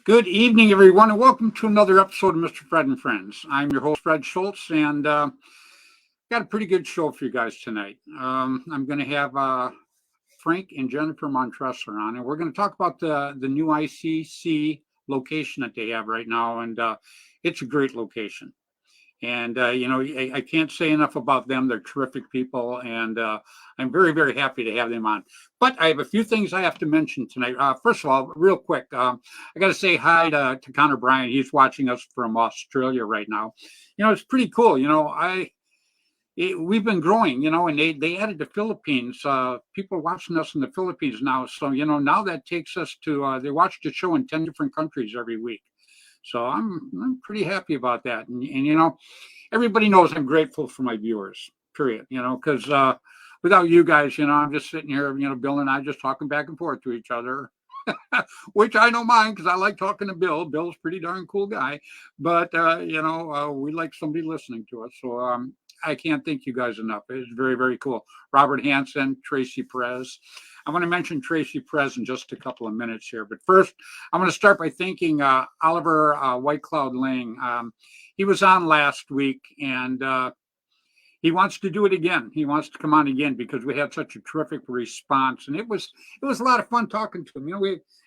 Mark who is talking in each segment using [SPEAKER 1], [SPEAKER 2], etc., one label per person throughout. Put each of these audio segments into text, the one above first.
[SPEAKER 1] Good evening, everyone, and welcome to another episode of Mr. Fred and Friends. I'm your host, Fred Schultz, and got a pretty good show for you guys tonight. I'm going to have Frank and Jennifer Montressor on, and we're going to talk about the new ICC location that they have right now, and it's a great location. And, I can't say enough about them. They're terrific people, and I'm very, very happy to have them on. But I have a few things I have to mention tonight. First of all, real quick, I got to say hi to Connor Bryan. He's watching us from Australia right now. It's pretty cool. We've been growing, and they added the Philippines. People are watching us in the Philippines now. So, now that takes us to, they watch the show in 10 different countries every week. So I'm pretty happy about that. And everybody knows I'm grateful for my viewers, period, because without you guys, I'm just sitting here, Bill and I just talking back and forth to each other, which I don't mind because I like talking to Bill. Bill's a pretty darn cool guy, but, we like somebody listening to us. So I can't thank you guys enough. It's very, very cool. Robert Hansen, Tracy Perez. I'm going to mention Tracy Perez in just a couple of minutes here. But first, I'm going to start by thanking Oliver White Cloud Lang. He was on last week, and he wants to do it again. He wants to come on again because we had such a terrific response. And it was a lot of fun talking to him.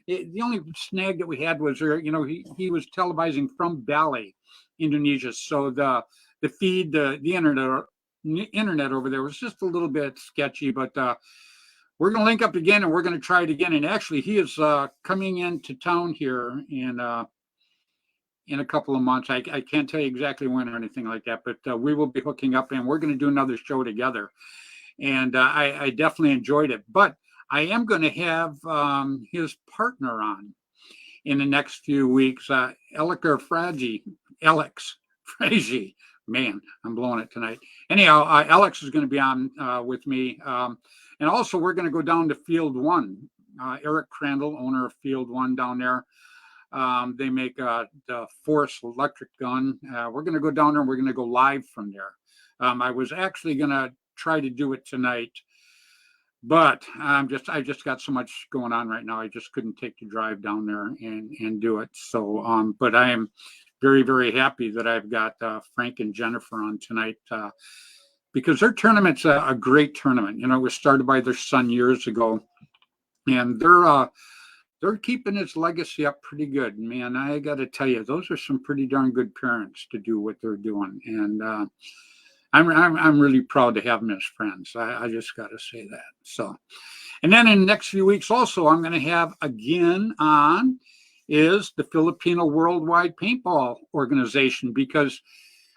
[SPEAKER 1] The only snag that we had was, he was televising from Bali, Indonesia. So the feed, the internet over there was just a little bit sketchy, but we're going to link up again, and we're going to try it again. And actually, he is coming into town here in a couple of months. I can't tell you exactly when or anything like that, but we will be hooking up, and we're going to do another show together. And I definitely enjoyed it. But I am going to have his partner on in the next few weeks, Alex Freddy. Man, I'm blowing it tonight. Anyhow, Alex is going to be on with me. And also, we're going to go down to Field One. Eric Crandall, owner of Field One down there. They make the Force electric gun. We're going to go down there, and we're going to go live from there. I was actually going to try to do it tonight, but I just got so much going on right now. I just couldn't take the drive down there and do it. So, but I am very, very happy that I've got Frank and Jennifer on tonight because their tournament's a great tournament. It was started by their son years ago, and they're keeping its legacy up pretty good. Man, I got to tell you, those are some pretty darn good parents to do what they're doing, and I'm really proud to have them as friends. I just got to say that. So, and then in the next few weeks, also, I'm going to have again on is the Filipino Worldwide Paintball Organization, because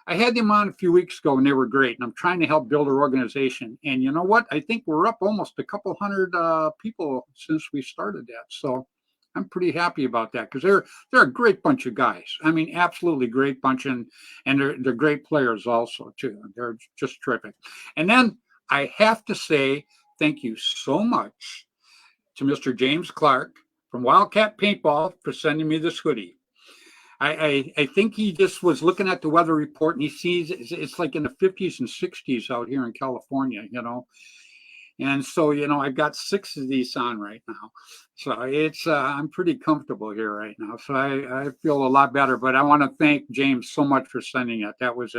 [SPEAKER 1] I had them on a few weeks ago and they were great. And I'm trying to help build their organization. And you know what? I think we're up almost a couple hundred people since we started that. So I'm pretty happy about that because they're a great bunch of guys. I mean, absolutely great bunch. And they're great players also, too. They're just terrific. And then I have to say thank you so much to Mr. James Clark from Wildcat Paintball for sending me this hoodie. I think he just was looking at the weather report and he sees it's like in the 50s and 60s out here in California, And so, I've got 6 of these on right now. So I'm pretty comfortable here right now. So I feel a lot better, but I want to thank James so much for sending it. That was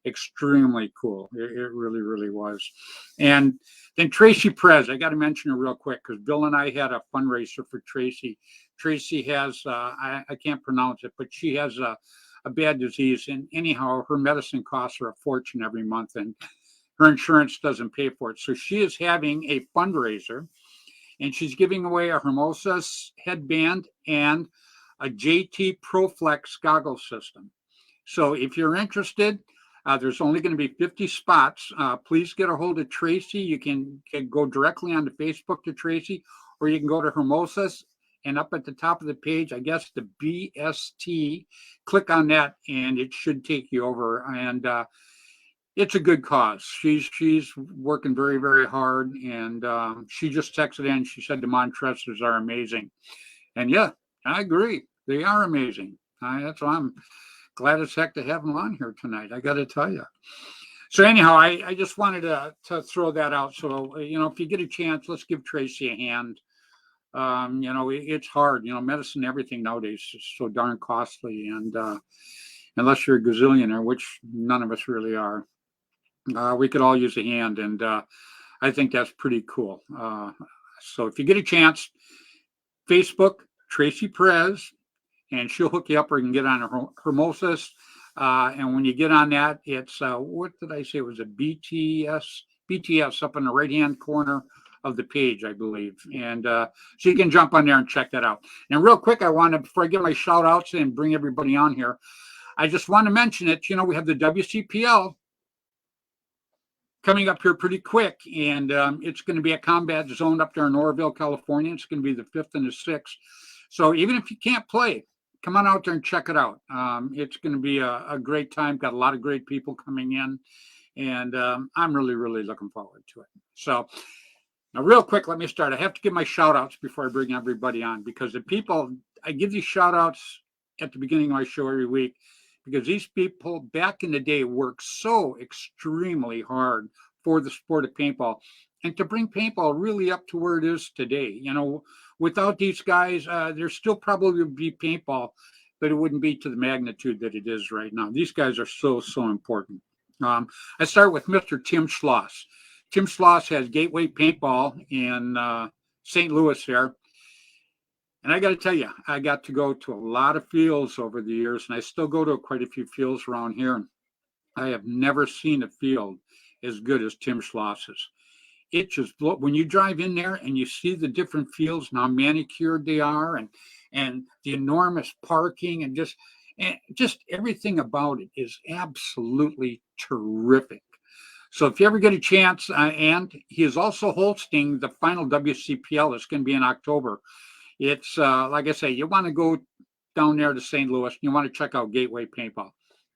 [SPEAKER 1] extremely cool. It really, really was. And then Tracy Perez, I got to mention her real quick because Bill and I had a fundraiser for Tracy. Tracy has, I can't pronounce it, but she has a bad disease. And anyhow, her medicine costs her a fortune every month. And her insurance doesn't pay for it. So she is having a fundraiser, and she's giving away a Hermosa headband and a JT ProFlex goggle system. So if you're interested, there's only going to be 50 spots. Please get a hold of Tracy. You can go directly onto Facebook to Tracy, or you can go to Hermosa's, and up at the top of the page, I guess the BST, click on that, and it should take you over. And it's a good cause. She's working very, very hard, and she just texted in. She said the Montressors are amazing, and yeah, I agree. They are amazing. That's why I'm glad as heck to have them on here tonight. I got to tell you. So anyhow, I just wanted to throw that out. So if you get a chance, let's give Tracy a hand. It's hard. Medicine, everything nowadays is so darn costly, and unless you're a gazillionaire, which none of us really are. We could all use a hand, and I think that's pretty cool. So if you get a chance, Facebook, Tracy Perez, and she'll hook you up, or you can get on Hermosa's. And when you get on that, it's, what did I say? It was a BTS up in the right-hand corner of the page, I believe. And so you can jump on there and check that out. And real quick, before I get my shout outs and bring everybody on here, I just want to mention it. We have the WCPL coming up here pretty quick, and it's going to be a combat zone up there in Oroville, California. It's going to be the 5th and the 6th. So even if you can't play, come on out there and check it out. It's going to be a great time. Got a lot of great people coming in, and I'm really, really looking forward to it. So now real quick, let me start. I have to give my shout outs before I bring everybody on, because I give these shout outs at the beginning of my show every week, because these people back in the day worked so extremely hard for the sport of paintball, and to bring paintball really up to where it is today. Without these guys, there still probably would be paintball, but it wouldn't be to the magnitude that it is right now. These guys are so important. I start with Mr. Tim Schloss. Tim Schloss has Gateway Paintball in St. Louis there. And I got to tell you, I got to go to a lot of fields over the years, and I still go to quite a few fields around here. I have never seen a field as good as Tim Schloss's. It just, when you drive in there and you see the different fields and how manicured they are, and the enormous parking, and just everything about it is absolutely terrific. So if you ever get a chance, and he is also hosting the final WCPL. It's going to be in October. It's like I say, you want to go down there to St. Louis, and you want to check out Gateway Paintball.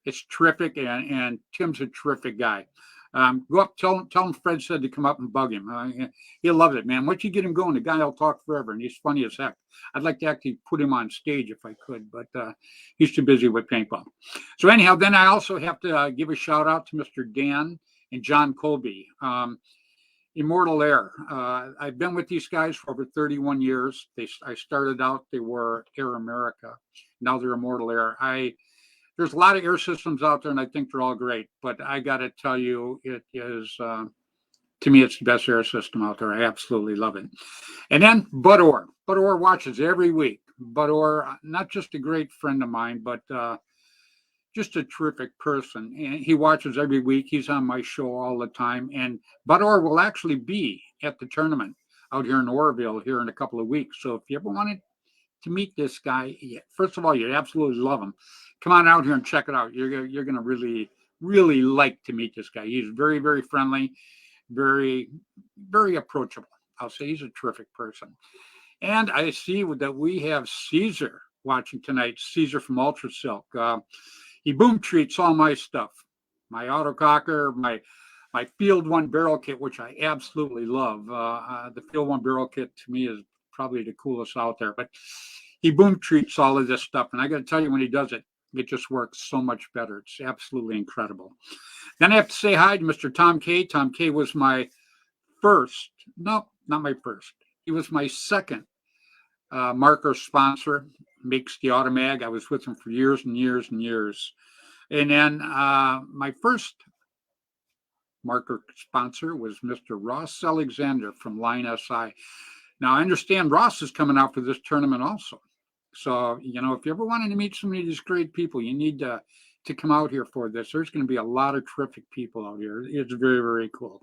[SPEAKER 1] It's terrific, and Tim's a terrific guy. Go up, tell him Fred said to come up and bug him. He'll love it, man. Once you get him going, the guy will talk forever, and he's funny as heck. I'd like to actually put him on stage if I could, but he's too busy with paintball. So anyhow, then I also have to give a shout out to Mr. Dan and John Colby. Immortal Air. I've been with these guys for over 31 years. I started out, they were Air America. Now they're Immortal Air. There's a lot of air systems out there, and I think they're all great. But I got to tell you, it is, to me, it's the best air system out there. I absolutely love it. And then Bud Orr. Bud Orr watches every week. Bud Orr, not just a great friend of mine, but just a terrific person. And he watches every week. He's on my show all the time. And Bud Orr will actually be at the tournament out here in Oroville here in a couple of weeks. So if you ever wanted to meet this guy, first of all, you'd absolutely love him. Come on out here and check it out. You're going to really, really like to meet this guy. He's very, very friendly, very, very approachable. I'll say he's a terrific person. And I see that we have Caesar watching tonight. Caesar from Ultra Silk. He boom treats all my stuff, my autococker, my Field One barrel kit, which I absolutely love. The Field One barrel kit to me is probably the coolest out there. But he boom treats all of this stuff, and I got to tell you, when he does it, it just works so much better. It's absolutely incredible. Then I have to say hi to Mr. Tom K. Tom K was my first, no, not my first. He was my second marker sponsor, makes the Automag. I was with him for years and years and years. And then my first marker sponsor was Mr. Ross Alexander from Line SI. Now, I understand Ross is coming out for this tournament also. So, you know, if you ever wanted to meet some of these great people, you need to come out here for this. There's going to be a lot of terrific people out here. It's very, very cool.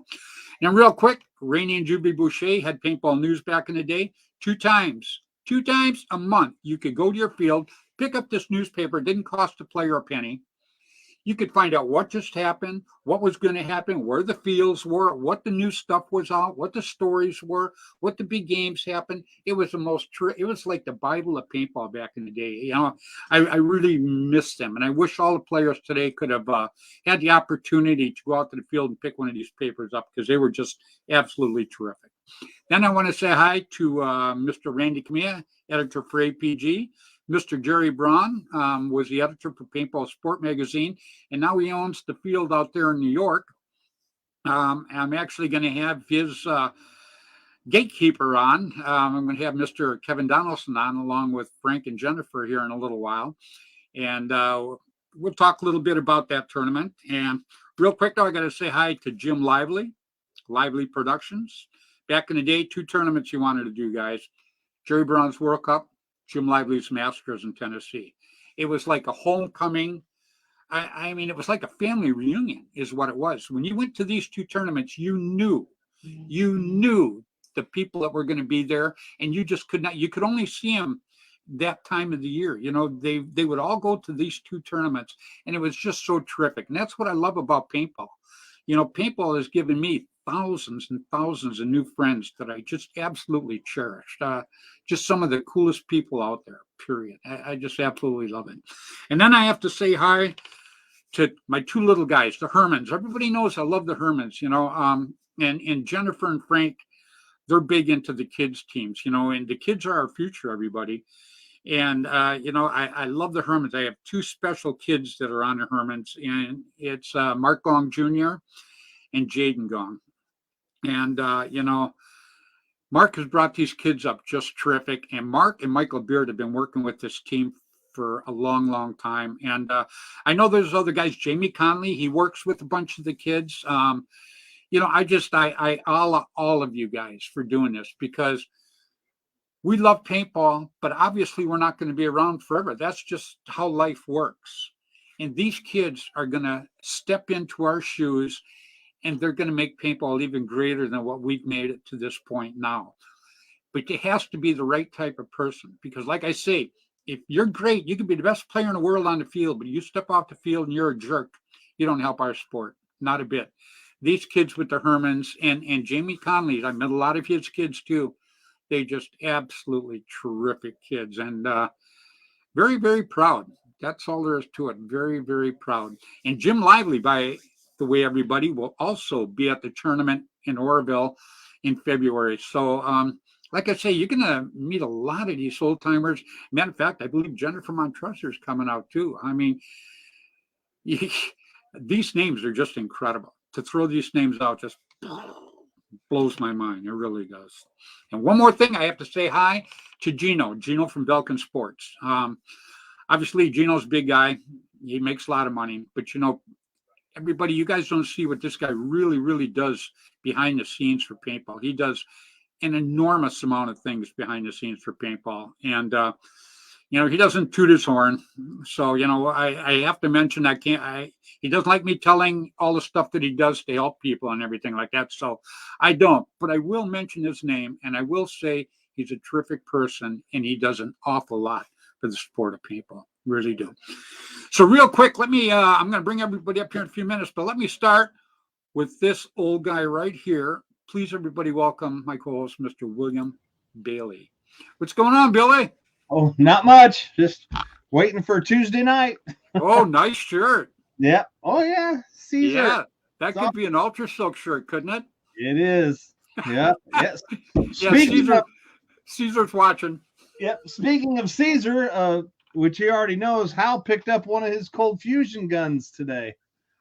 [SPEAKER 1] And real quick, Rainey and Juby Boucher had paintball news back in the day. Two times a month, you could go to your field, pick up this newspaper. It didn't cost the player a penny. You could find out what just happened, what was going to happen, where the fields were, what the new stuff was out, what the stories were, what the big games happened. It was it was like the Bible of paintball back in the day. You know, I really miss them. And I wish all the players today could have had the opportunity to go out to the field and pick one of these papers up, because they were just absolutely terrific. Then I want to say hi to Mr. Randy Camilla, editor for APG. Mr. Jerry Braun was the editor for Paintball Sport Magazine, and now he owns the field out there in New York. I'm actually going to have his gatekeeper on. I'm going to have Mr. Kevin Donaldson on, along with Frank and Jennifer here in a little while. And we'll talk a little bit about that tournament. And real quick, though, I got to say hi to Jim Lively Productions. Back in the day, 2 tournaments he wanted to do, guys. Jerry Braun's World Cup, Jim Lively's Masters in Tennessee. It was like a homecoming. I mean, it was like a family reunion is what it was. When you went to these 2 tournaments, you knew the people that were going to be there, and you just could not, you could only see them that time of the year. You know, they would all go to these 2 tournaments, and it was just so terrific. And that's what I love about paintball. You know, paintball has given me thousands and thousands of new friends that I just absolutely cherished. Just some of the coolest people out there, period. I just absolutely love it. And then I have to say hi to my 2 little guys, the Hermans. Everybody knows I love the Hermans, you know, and Jennifer and Frank, they're big into the kids teams, you know, and the kids are our future, everybody. And, you know, I love the Hermans. I have 2 special kids that are on the Hermans, and it's Mark Gong Jr. and Jaden Gong. And, you know, Mark has brought these kids up just terrific. And Mark and Michael Beard have been working with this team for a long, long time. And I know there's other guys, Jamie Conley, he works with a bunch of the kids. You know, I all of you guys for doing this, because we love paintball, but obviously we're not going to be around forever. That's just how life works. And these kids are going to step into our shoes, and they're going to make paintball even greater than what we've made it to this point now. But it has to be the right type of person, because like I say, if you're great, you can be the best player in the world on the field, but you step off the field and you're a jerk, you don't help our sport, not a bit. These kids with the Hermans and Jamie Conley, I met a lot of his kids too. They just absolutely terrific kids, and very, very proud. That's all there is to it. Very, very proud. And Jim Lively, by the way, everybody, will also be at the tournament in Oroville in February. So, like I say, you're going to meet a lot of these old timers. Matter of fact, I believe Jennifer Montressor is coming out too. I mean, these names are just incredible. To throw these names out just blows my mind. It really does. And one more thing, I have to say hi to Gino from Belkin Sports. Obviously, Gino's a big guy. He makes a lot of money. But, you know, everybody, you guys don't see what this guy really, really does behind the scenes for paintball. He does an enormous amount of things behind the scenes for paintball. And, you know, he doesn't toot his horn. So, you know, I have to mention, he doesn't like me telling all the stuff that he does to help people and everything like that. So I don't, but I will mention his name, and I will say he's a terrific person, and he does an awful lot for the sport of paintball. Really do. So real quick, I'm going to bring everybody up here in a few minutes, but let me start with this old guy right here. Please, everybody, welcome my co-host, Mr. William Bailey. What's going on, Billy?
[SPEAKER 2] Oh, not much. Just waiting for Tuesday night.
[SPEAKER 1] Oh, nice shirt.
[SPEAKER 2] Yeah. Oh, yeah. Caesar.
[SPEAKER 1] Yeah, that could be an Ultra Silk shirt, couldn't it?
[SPEAKER 2] It is. Yeah. Yes.
[SPEAKER 1] Yeah, Caesar's watching.
[SPEAKER 2] Yep. Speaking of Caesar, which he already knows, Hal picked up one of his cold fusion guns today.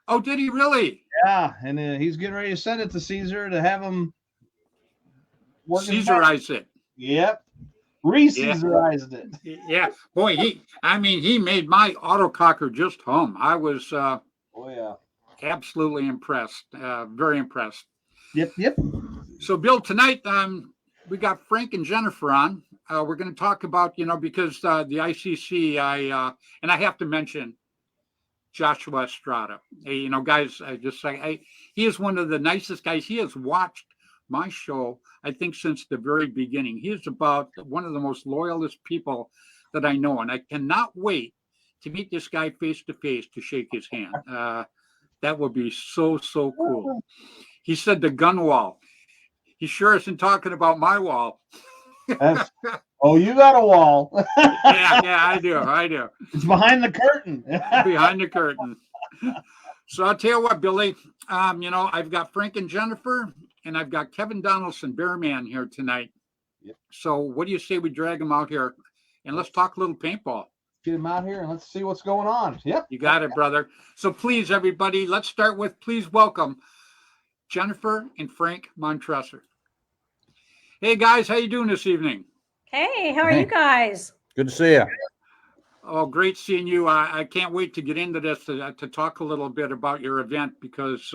[SPEAKER 1] Oh, did he really?
[SPEAKER 2] Yeah, and he's getting ready to send it to Caesar to have him
[SPEAKER 1] Caesarized it.
[SPEAKER 2] Yep. Re-Caesarized it.
[SPEAKER 1] Yeah. Boy, he made my autococker just hum. I was absolutely impressed. Very impressed.
[SPEAKER 2] Yep.
[SPEAKER 1] So, Bill, tonight we got Frank and Jennifer on. We're going to talk about, because the ICC, and I have to mention Joshua Estrada. Hey, guys, I just say, he is one of the nicest guys. He has watched my show, I think, since the very beginning. He is about one of the most loyalist people that I know, and I cannot wait to meet this guy face to face to shake his hand. That would be so cool. He said the gun wall. He sure isn't talking about my wall.
[SPEAKER 2] You got a wall.
[SPEAKER 1] yeah, I do.
[SPEAKER 2] It's behind the curtain.
[SPEAKER 1] Behind the curtain. So I'll tell you what, Billy, I've got Frank and Jennifer, and I've got Kevin Donaldson, Bearman, here tonight.
[SPEAKER 2] Yep.
[SPEAKER 1] So what do you say we drag them out here and let's talk a little paintball?
[SPEAKER 2] Get him out here and let's see what's going on. Yep.
[SPEAKER 1] You got it, brother. So please, everybody, let's start with, please welcome Jennifer and Frank Montresor. Hey, guys, how you doing this evening?
[SPEAKER 3] Hey, how are you guys?
[SPEAKER 4] Good to see you.
[SPEAKER 1] Oh, great seeing you. I can't wait to get into this to talk a little bit about your event, because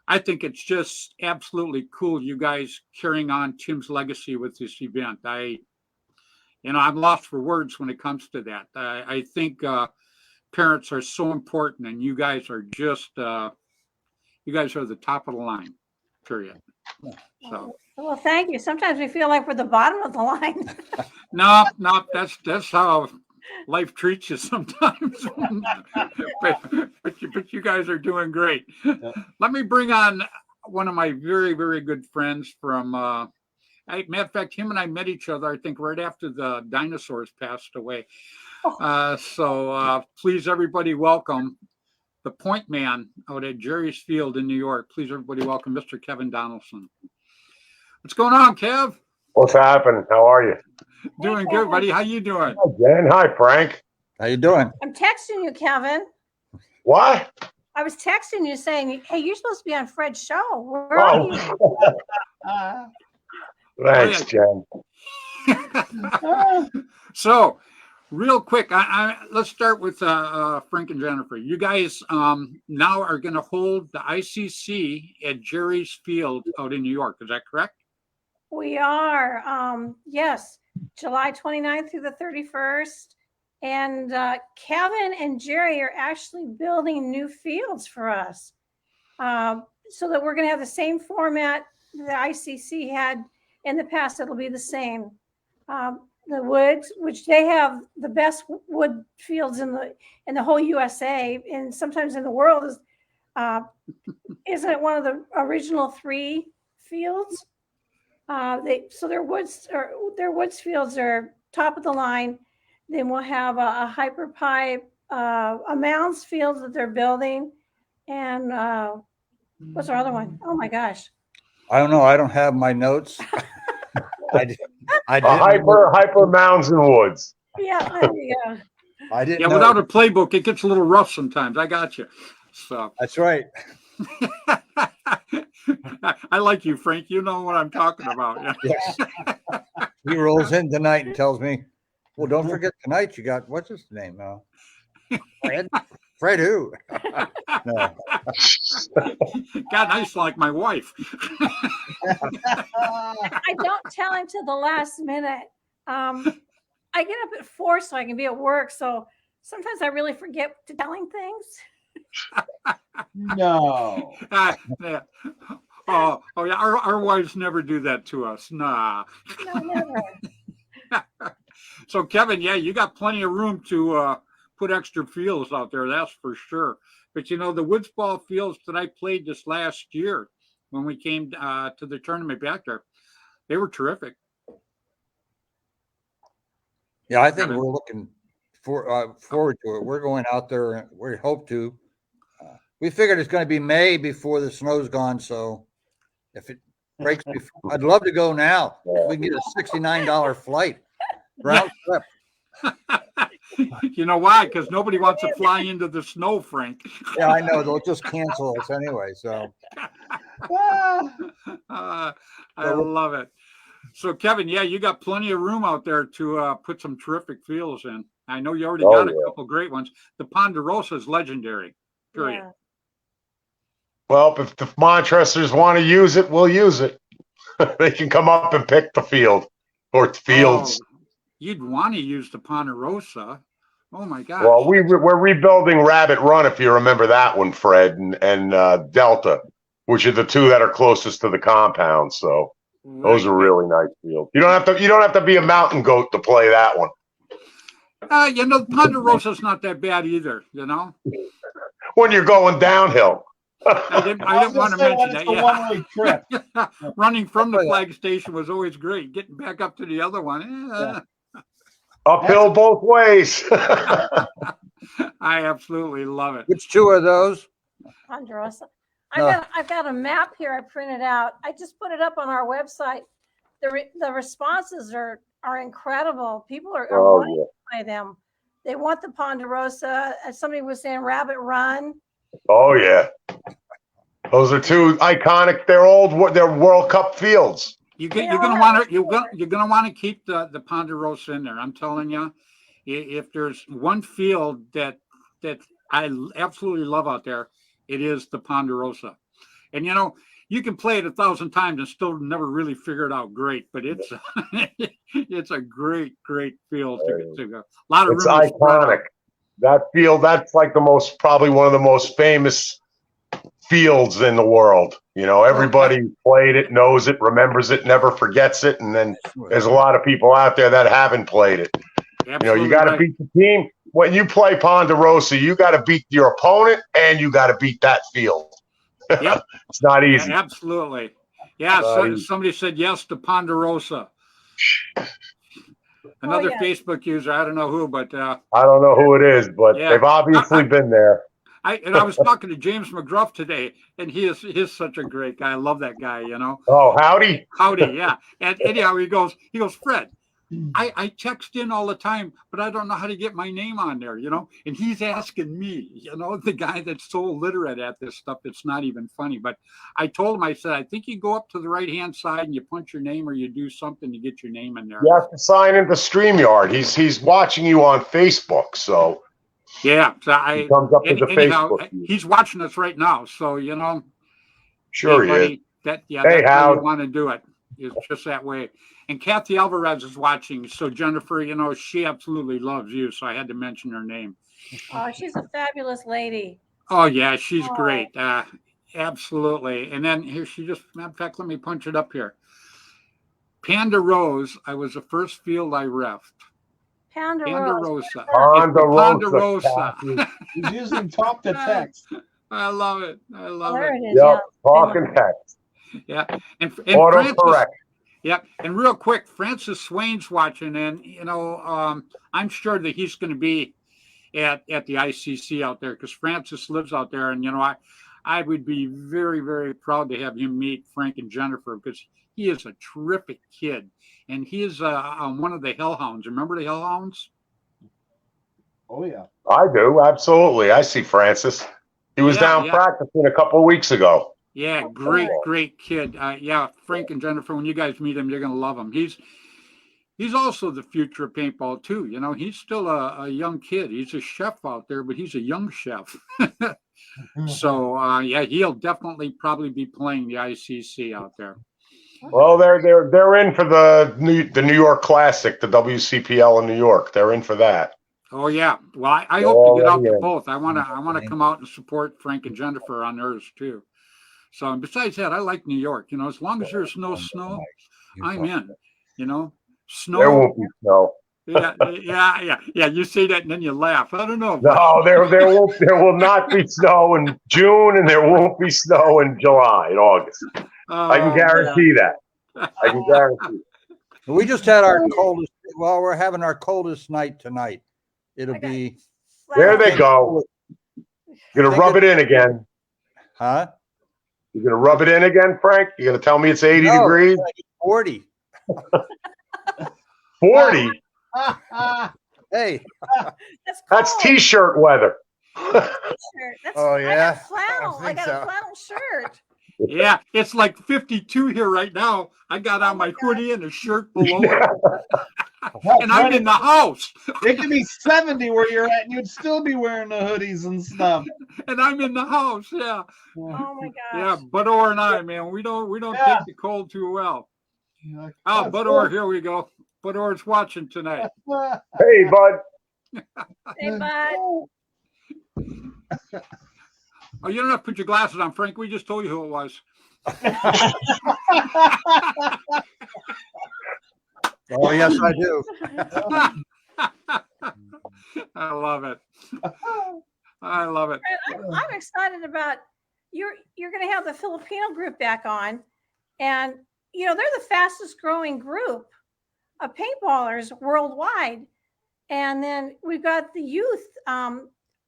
[SPEAKER 1] I think it's just absolutely cool you guys carrying on Tim's legacy with this event. I'm lost for words when it comes to that. I think parents are so important, and you guys are just you guys are the top of the line, period. So.
[SPEAKER 3] Well, thank you. Sometimes we feel like we're the bottom of the line.
[SPEAKER 1] No, that's how life treats you sometimes. but you guys are doing great.
[SPEAKER 2] Yeah.
[SPEAKER 1] Let me bring on one of my very, very good friends from matter of fact, him and I met each other, I think, right after the dinosaurs passed away. So please, everybody, welcome the point man out at Jerry's Field in New York. Please, everybody, welcome Mr. Kevin Donaldson. What's going on, Kev?
[SPEAKER 5] What's happening? How are you?
[SPEAKER 1] Doing good, buddy. How you doing?
[SPEAKER 5] Hi, Jen. Hi, Frank.
[SPEAKER 4] How you doing?
[SPEAKER 3] I'm texting you, Kevin.
[SPEAKER 5] What?
[SPEAKER 3] I was texting you saying, hey, you're supposed to be on Fred's show. Where are you?
[SPEAKER 5] Thanks, Jen.
[SPEAKER 1] So, real quick, let's start with Frank and Jennifer. You guys now are going to hold the ICC at Jerry's Field out in New York. Is that correct?
[SPEAKER 3] We are. Yes, July 29th through the 31st. And Kevin and Jerry are actually building new fields for us, so that we're going to have the same format the ICC had in the past. It'll be the same. The woods, which they have the best wood fields in the whole USA and sometimes in the world, isn't it one of the original 3 fields? Their woods fields are top of the line. Then we'll have a hyper pipe, a mounds field that they're building, and what's our other one? Oh my gosh!
[SPEAKER 4] I don't know. I don't have my notes. I did.
[SPEAKER 5] Hyper mounds and woods.
[SPEAKER 3] Yeah, there you go.
[SPEAKER 4] I didn't.
[SPEAKER 1] Yeah,
[SPEAKER 4] know.
[SPEAKER 1] without a playbook, it gets a little rough sometimes. I got you. So
[SPEAKER 4] That's right.
[SPEAKER 1] I like you, Frank. You know what I'm talking about.
[SPEAKER 4] Yes. He rolls in tonight and tells me, "Well, don't forget tonight. You got what's his name? Fred. Fred who? No.
[SPEAKER 1] God, I just like my wife.
[SPEAKER 3] I don't tell him till the last minute. I get up at 4 so I can be at work. So sometimes I really forget to tell him things.
[SPEAKER 2] No.
[SPEAKER 1] Yeah. Oh yeah. Our wives never do that to us. Nah.
[SPEAKER 3] No, never.
[SPEAKER 1] So Kevin, yeah, you got plenty of room to put extra fields out there. That's for sure. But the woods ball fields that I played this last year when we came to the tournament back there, they were terrific.
[SPEAKER 4] Yeah, I think we're looking forward to it. We're going out there, and we hope to. We figured it's going to be May before the snow's gone, so if it breaks before, I'd love to go now. We can get a $69 flight round trip.
[SPEAKER 1] You know why? Because nobody wants to fly into the snow, Frank.
[SPEAKER 4] Yeah, I know. They'll just cancel us anyway. So
[SPEAKER 2] Ah,
[SPEAKER 1] I love it. So, Kevin, yeah, you got plenty of room out there to put some terrific fields in. I know you already
[SPEAKER 5] Oh,
[SPEAKER 1] got a
[SPEAKER 5] yeah.
[SPEAKER 1] couple great ones. The Ponderosa is legendary. Period.
[SPEAKER 3] Yeah.
[SPEAKER 5] Well, if the Montresters want to use it, we'll use it. They can come up and pick the field or fields.
[SPEAKER 1] Oh, you'd want to use the Ponderosa. Oh my gosh.
[SPEAKER 5] Well, we're rebuilding Rabbit Run, if you remember that one, Fred, and Delta, which are the two that are closest to the compound. So those
[SPEAKER 1] Right.
[SPEAKER 5] are really nice fields. You don't have to be a mountain goat to play that one.
[SPEAKER 1] Ponderosa's not that bad either.
[SPEAKER 5] When you're going downhill.
[SPEAKER 1] I didn't
[SPEAKER 2] I was
[SPEAKER 1] want to
[SPEAKER 2] gonna say,
[SPEAKER 1] mention
[SPEAKER 2] when
[SPEAKER 1] that.
[SPEAKER 2] it's a
[SPEAKER 1] Yeah.
[SPEAKER 2] one-way trip.
[SPEAKER 1] Running from the flag station was always great. Getting back up to the other one.
[SPEAKER 5] Uphill both ways.
[SPEAKER 1] I absolutely love it.
[SPEAKER 4] Which two are those?
[SPEAKER 3] Ponderosa.
[SPEAKER 4] No.
[SPEAKER 3] I've got a map here I printed out. I just put it up on our website. The responses are incredible. People are
[SPEAKER 5] Oh,
[SPEAKER 3] wanting
[SPEAKER 5] yeah.
[SPEAKER 3] to play them. They want the Ponderosa. As somebody was saying, Rabbit Run.
[SPEAKER 5] Oh, yeah. Those are two iconic. They're World Cup fields.
[SPEAKER 1] You're
[SPEAKER 3] They
[SPEAKER 1] gonna
[SPEAKER 3] are,
[SPEAKER 1] want to
[SPEAKER 3] sure.
[SPEAKER 1] you're gonna want to keep the Ponderosa in there. I'm telling you, if there's one field that I absolutely love out there, it is the Ponderosa. And you can play it 1,000 times and still never really figure it out great. But it's it's a great field to go. A lot of
[SPEAKER 5] It's
[SPEAKER 1] room to spread out.
[SPEAKER 5] iconic. That field, that's like probably one of the most famous fields in the world. Everybody played it, knows it, remembers it, never forgets it. And then there's a lot of people out there that haven't played it.
[SPEAKER 1] Absolutely
[SPEAKER 5] You got to
[SPEAKER 1] right.
[SPEAKER 5] beat the team. When you play Ponderosa, you got to beat your opponent and you got to beat that field.
[SPEAKER 1] Yep.
[SPEAKER 5] It's not easy.
[SPEAKER 1] Yeah, absolutely. Yeah, somebody said yes to Ponderosa. Another
[SPEAKER 3] yeah.
[SPEAKER 1] Facebook user, I don't know who, but
[SPEAKER 5] I don't know who it is, but
[SPEAKER 1] Yeah.
[SPEAKER 5] they've obviously been there.
[SPEAKER 1] I was talking to James McGruff today, and he's such a great guy. I love that guy.
[SPEAKER 5] Oh, howdy.
[SPEAKER 1] Howdy, yeah. And anyhow, he goes, Fred, I text in all the time, but I don't know how to get my name on there, and he's asking me, the guy that's so illiterate at this stuff, it's not even funny. But I told him, I said, I think you go up to the right-hand side and you punch your name or you do something to get your name in there.
[SPEAKER 5] You have to sign into StreamYard. He's watching you on Facebook, so
[SPEAKER 1] Yeah. So
[SPEAKER 5] he comes up with the Facebook.
[SPEAKER 1] he's watching us right now. So,
[SPEAKER 5] Sure
[SPEAKER 1] hey,
[SPEAKER 5] he is.
[SPEAKER 1] buddy, that's
[SPEAKER 5] Hey,
[SPEAKER 1] how
[SPEAKER 5] Hal.
[SPEAKER 1] you want to do it. It's just that way. And Kathy Alvarez is watching. So Jennifer, she absolutely loves you. So I had to mention her name.
[SPEAKER 3] Oh, she's a fabulous lady.
[SPEAKER 1] Oh yeah, she's
[SPEAKER 3] Oh.
[SPEAKER 1] great. Absolutely. And then here matter of fact, let me punch it up here. Panda Rose, I was the first field I reffed.
[SPEAKER 3] Ponderosa.
[SPEAKER 1] Ponderosa.
[SPEAKER 2] He's using talk to text.
[SPEAKER 1] I love it. I love
[SPEAKER 3] There
[SPEAKER 1] it.
[SPEAKER 3] it is.
[SPEAKER 5] Yep,
[SPEAKER 3] Yeah.
[SPEAKER 5] talking text.
[SPEAKER 1] Yeah. And
[SPEAKER 5] Auto
[SPEAKER 1] Francis,
[SPEAKER 5] correct.
[SPEAKER 1] yep. And real quick, Francis Swain's watching, and I'm sure that he's going to be at the ICC out there because Francis lives out there, and I would be very, very proud to have him meet Frank and Jennifer because he is a terrific kid, and he is one of the Hellhounds. Remember the Hellhounds?
[SPEAKER 2] Oh yeah.
[SPEAKER 5] I do, absolutely. I see Francis. He was down practicing a couple of weeks ago.
[SPEAKER 1] Yeah, great kid. Yeah, Frank and Jennifer, when you guys meet him, you're going to love him. He's also the future of paintball too. He's still a young kid. He's a chef out there, but he's a young chef. So he'll definitely probably be playing the ICC out there.
[SPEAKER 5] Well, they're in for the New York Classic, the WCPL in New York. They're in for that.
[SPEAKER 1] Oh yeah. Well, I hope to get out to
[SPEAKER 5] yeah.
[SPEAKER 1] both. I want to come out and support Frank and Jennifer on theirs too. So, and besides that, I like New York. As long as there's no snow, I'm in. Snow.
[SPEAKER 5] There won't be snow.
[SPEAKER 1] Yeah. You say that and then you laugh. I don't know.
[SPEAKER 5] No, there will not be snow in June, and there won't be snow in July and August. I can guarantee that. I can guarantee.
[SPEAKER 4] We just had our coldest. Well, we're having our coldest night tonight. It'll be.
[SPEAKER 5] There they go. You're gonna rub it in again.
[SPEAKER 4] Huh?
[SPEAKER 5] You're gonna rub it in again, Frank? You're gonna tell me it's 80 degrees?
[SPEAKER 4] 40.
[SPEAKER 5] 40?
[SPEAKER 4] Hey.
[SPEAKER 5] That's t-shirt weather.
[SPEAKER 3] T-shirt.
[SPEAKER 4] Oh, yeah?
[SPEAKER 3] I got flannel. I got a flannel shirt.
[SPEAKER 1] Yeah, it's like 52 here right now. I got on my hoodie and a shirt below it, and I'm in the house.
[SPEAKER 2] It could be 70 where you're at, and you'd still be wearing the hoodies and stuff.
[SPEAKER 1] And I'm in the house. Yeah,
[SPEAKER 3] Oh my
[SPEAKER 1] yeah.
[SPEAKER 3] gosh.
[SPEAKER 1] Budor and I, man, we don't
[SPEAKER 2] Yeah.
[SPEAKER 1] take the cold too well.
[SPEAKER 2] You're like,
[SPEAKER 1] Oh,
[SPEAKER 2] "That's
[SPEAKER 1] Budor, here we go. Budor's watching tonight.
[SPEAKER 2] cool."
[SPEAKER 5] Hey, bud.
[SPEAKER 3] Hey, bud.
[SPEAKER 1] Oh, you don't have to put your glasses on, Frank. We just told you who it was.
[SPEAKER 4] Oh, yes, I do.
[SPEAKER 1] I love it. I love it.
[SPEAKER 3] I'm excited about you're going to have the Filipino group back on, and they're the fastest growing group of paintballers worldwide. And then we've got the youth.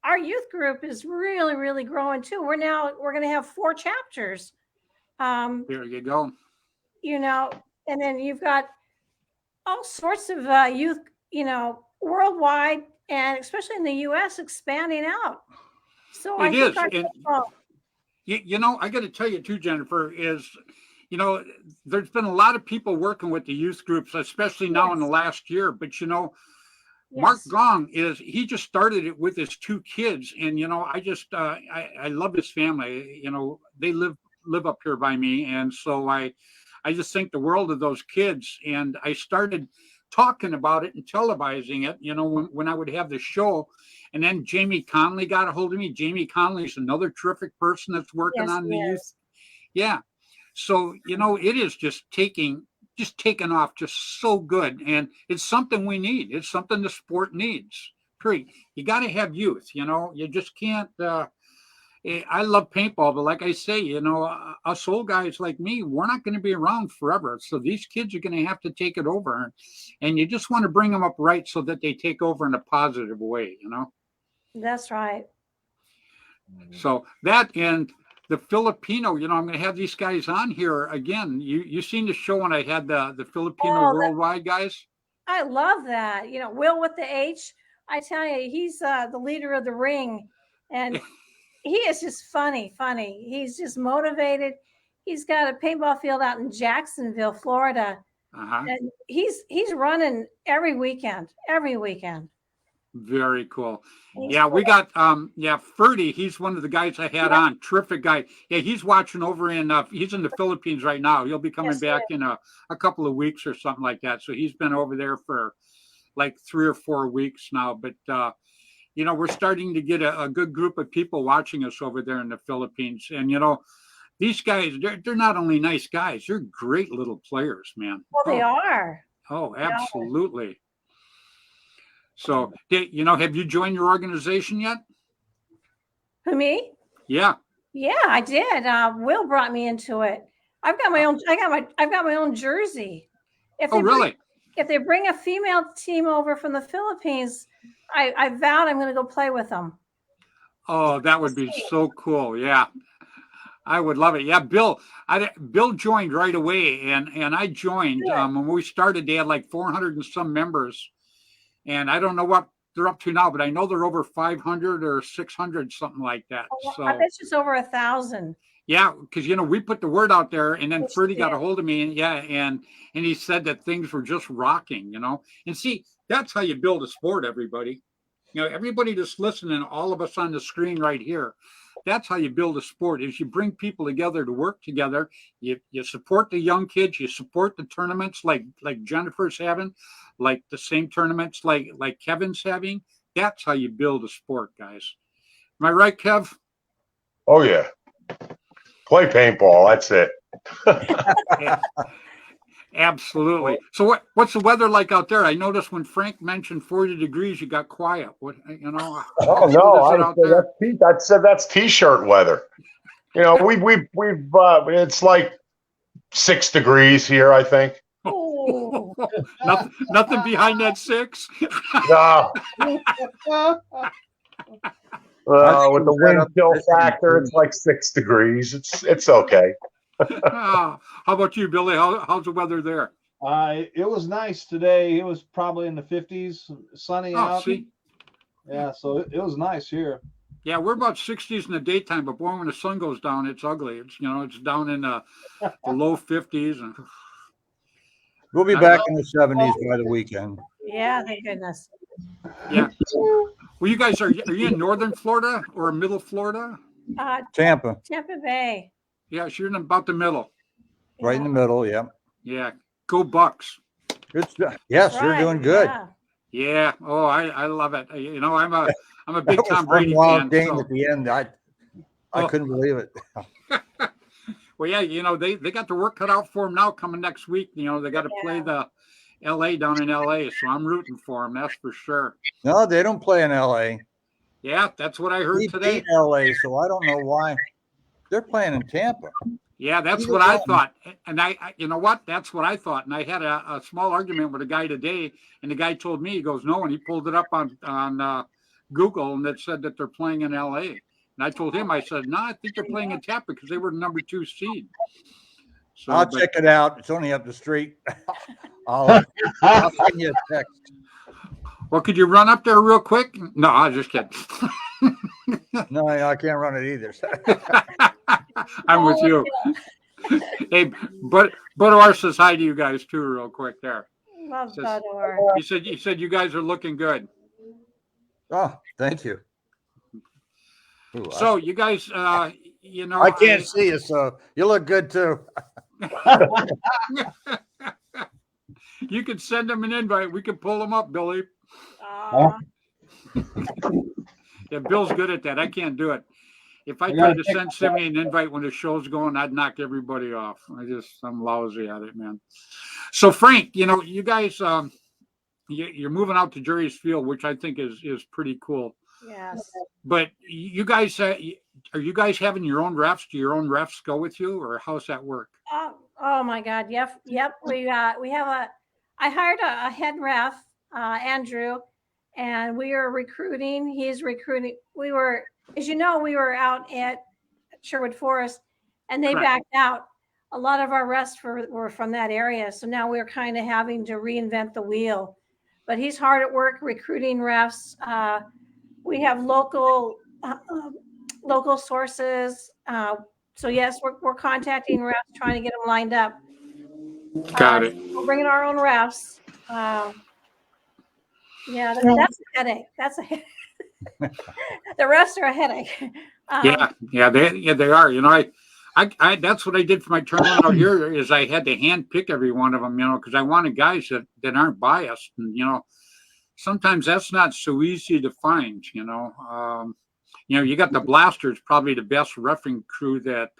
[SPEAKER 3] Our youth group is really, really growing too. We're going to have 4 chapters.
[SPEAKER 1] Here you go.
[SPEAKER 3] And then you've got all sorts of youth, worldwide, and especially in the U.S. expanding out. So
[SPEAKER 1] It is.
[SPEAKER 3] our
[SPEAKER 1] I got to tell you too, Jennifer, is, there's been a lot of people working with the youth groups, especially now in the last year. But, Mark Gong he just started it with his 2 kids. And, I love his family. They live up here by me. And so I just think the world of those kids. And I started talking about it and televising it, when I would have the show. And then Jamie Conley got a hold of me. Jamie Conley is another terrific person that's working on the youth. Yeah. So, it is just taking off just so good. And it's something we need. It's something the sport needs. Period. You got to have youth, you just can't. I love paintball, but like I say, us old guys like me, we're not going to be around forever. So these kids are going to have to take it over. And you just want to bring them up right so that they take over in a positive way,
[SPEAKER 3] That's right.
[SPEAKER 1] So that, and the Filipino, I'm going to have these guys on here again. You seen the show when I had the Filipino worldwide guys?
[SPEAKER 3] I love that. Will with the H. I tell you, he's the leader of the ring, and he is just funny. He's just motivated. He's got a paintball field out in Jacksonville, Florida, and he's running every weekend. Very
[SPEAKER 1] cool. We got Freddy. He's one of the guys I had on. Terrific guy. Yeah, he's watching over he's in the Philippines right now. He'll be coming back in a couple of weeks or something like that. So he's been over there for like 3 or 4 weeks now. But we're starting to get a good group of people watching us over there in the Philippines. And these guys, they're not only nice guys, they're great little players, man.
[SPEAKER 3] Well, they are.
[SPEAKER 1] Oh, absolutely. So, have you joined your organization yet?
[SPEAKER 3] Who, me?
[SPEAKER 1] Yeah.
[SPEAKER 3] Yeah, I did. Will brought me into it. I've got my own. I've got my own jersey.
[SPEAKER 1] Really?
[SPEAKER 3] If they bring a female team over from the Philippines, I vowed I'm going to go play with them.
[SPEAKER 1] Oh, that would be so cool. Yeah. I would love it. Yeah, Bill joined right away, and I joined. When we started, they had like 400 and some members. And I don't know what they're up to now, but I know they're over 500 or 600, something like that. So
[SPEAKER 3] I bet it's over 1,000.
[SPEAKER 1] Yeah, because we put the word out there, and then Freddy got a hold of me, and he said that things were just rocking, And see, that's how you build a sport, everybody. Everybody that's listening, all of us on the screen right here. That's how you build a sport, is you bring people together to work together. You support the young kids. You support the tournaments like Jennifer's having, like the same tournaments like Kevin's having. That's how you build a sport, guys. Am I right, Kev?
[SPEAKER 5] Oh, yeah. Play paintball. That's it.
[SPEAKER 1] Yeah. Absolutely. So what's the weather like out there? I noticed when Frank mentioned 40 degrees, you got quiet. What,
[SPEAKER 5] Oh, no, I said that's t-shirt weather. We've it's like 6 degrees here, I think.
[SPEAKER 3] Oh.
[SPEAKER 1] Nothing behind that 6.
[SPEAKER 5] No. With the wind chill factor, it's like 6 degrees. It's okay.
[SPEAKER 1] How about you, Billy? How's the weather there?
[SPEAKER 2] It was nice today. It was probably in the 50s, sunny out.
[SPEAKER 1] See?
[SPEAKER 2] Yeah, so it was nice here.
[SPEAKER 1] Yeah, we're about 60s in the daytime, but boy, when the sun goes down, it's ugly. It's it's down in the low 50s, and
[SPEAKER 4] We'll be back in the 70s by the weekend.
[SPEAKER 3] Yeah, thank goodness.
[SPEAKER 1] yeah. Well, you guys are you in northern Florida or middle Florida?
[SPEAKER 4] Tampa,
[SPEAKER 3] Tampa Bay.
[SPEAKER 1] Yeah, so you're in about the middle.
[SPEAKER 4] right in the middle. Yeah.
[SPEAKER 1] Yeah, go Bucks.
[SPEAKER 4] Good stuff. Yes, you're
[SPEAKER 3] Right,
[SPEAKER 4] doing good.
[SPEAKER 3] yeah.
[SPEAKER 1] Yeah. Oh, I love it. I'm a big
[SPEAKER 4] That was
[SPEAKER 1] Tom
[SPEAKER 4] one
[SPEAKER 1] Brady
[SPEAKER 4] wild
[SPEAKER 1] fan.
[SPEAKER 4] game
[SPEAKER 1] So.
[SPEAKER 4] at the end. I
[SPEAKER 1] Oh.
[SPEAKER 4] couldn't believe it.
[SPEAKER 1] Well, yeah, they got their work cut out for them now coming next week. They got to play the LA down in LA, so I'm rooting for them. That's for sure.
[SPEAKER 4] No, they don't play in LA.
[SPEAKER 1] Yeah, that's what I heard
[SPEAKER 4] We
[SPEAKER 1] today.
[SPEAKER 4] beat LA, so I don't know why they're playing in Tampa.
[SPEAKER 1] Yeah, that's
[SPEAKER 4] Either
[SPEAKER 1] what I
[SPEAKER 4] one.
[SPEAKER 1] thought. And I you know what? That's what I thought. And I had a small argument with a guy today, and the guy told me, he goes, no, and he pulled it up on Google, and it said that they're playing in LA. And I told him, I said, no, I think they're playing in Tampa because they were the number 2 seed. So,
[SPEAKER 4] I'll
[SPEAKER 1] but-
[SPEAKER 4] check it out. It's only up the street. I'll send you a text.
[SPEAKER 1] Well, could you run up there real quick? No, I was just kidding.
[SPEAKER 4] No, I can't run it either.
[SPEAKER 1] I'm with you. Hey, but Budor says hi to you guys too, real quick. There,
[SPEAKER 3] Love
[SPEAKER 1] Says-
[SPEAKER 3] Budor.
[SPEAKER 1] he said you guys are looking good.
[SPEAKER 4] Oh, thank you. Ooh,
[SPEAKER 1] So you guys,
[SPEAKER 4] I can't see you, so you look good too.
[SPEAKER 1] You could send them an invite. We could pull them up, Billy.
[SPEAKER 3] Aw.
[SPEAKER 1] Yeah, Bill's good at that. I can't do it. If I
[SPEAKER 2] I
[SPEAKER 1] tried
[SPEAKER 2] gotta
[SPEAKER 1] to
[SPEAKER 2] check
[SPEAKER 1] send somebody an invite when the show's going, I'd knock everybody off. I'm lousy at it, man. So Frank, you guys, you're moving out to Jerry's Field, which I think is pretty cool.
[SPEAKER 3] Yes.
[SPEAKER 1] But you guys, are you guys having your own refs? Do your own refs go with you, or how's that work?
[SPEAKER 3] Oh my God. Yep. We have I hired a head ref, Andrew, and we are recruiting. He's recruiting. We were out at Sherwood Forest, and they
[SPEAKER 1] Correct.
[SPEAKER 3] backed out. A lot of our refs were from that area, so now we're kind of having to reinvent the wheel. But he's hard at work recruiting refs. We have local sources. So yes, we're contacting refs, trying to get them lined up.
[SPEAKER 1] Got it.
[SPEAKER 3] We're bringing our own refs. Yeah, that's a headache. That's a headache. The refs are a headache.
[SPEAKER 1] Yeah, they are. I that's what I did for my tournament out here is I had to hand pick every one of them, because I wanted guys that aren't biased, and sometimes that's not so easy to find. You got the Blasters, probably the best reffing crew that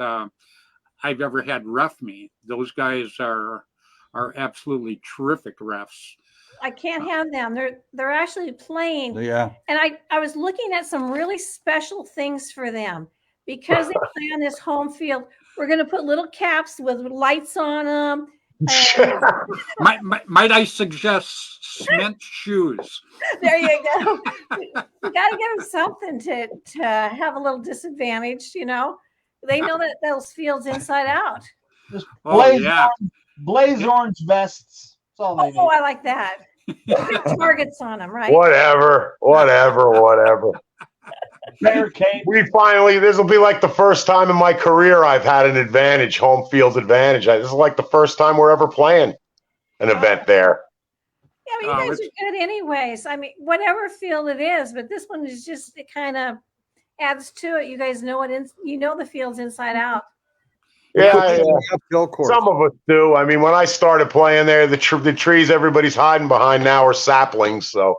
[SPEAKER 1] I've ever had ref me. Those guys are absolutely terrific refs.
[SPEAKER 3] I can't have them. They're actually playing.
[SPEAKER 4] Yeah.
[SPEAKER 3] And I was looking at some really special things for them because they play on this home field. We're going to put little caps with lights on them. And
[SPEAKER 1] Might I suggest cement shoes?
[SPEAKER 3] there you go. You got to give them something to have a little disadvantage. They know that those fields inside out.
[SPEAKER 2] Just
[SPEAKER 1] Oh
[SPEAKER 2] blaze,
[SPEAKER 1] yeah,
[SPEAKER 2] blaze orange vests. That's all they need.
[SPEAKER 3] Oh, I like that. Put targets on them, right?
[SPEAKER 5] Whatever.
[SPEAKER 2] Barricade.
[SPEAKER 5] This will be like the first time in my career I've had an advantage, home field advantage. This is like the first time we're ever playing an event there.
[SPEAKER 3] Yeah, but you guys are good anyways. I mean, whatever field it is, but this one is just, it kind of adds to it. You guys know the field's inside out.
[SPEAKER 5] Yeah,
[SPEAKER 4] Uphill course.
[SPEAKER 5] some of us do. I mean, when I started playing there, the trees everybody's hiding behind now are saplings. So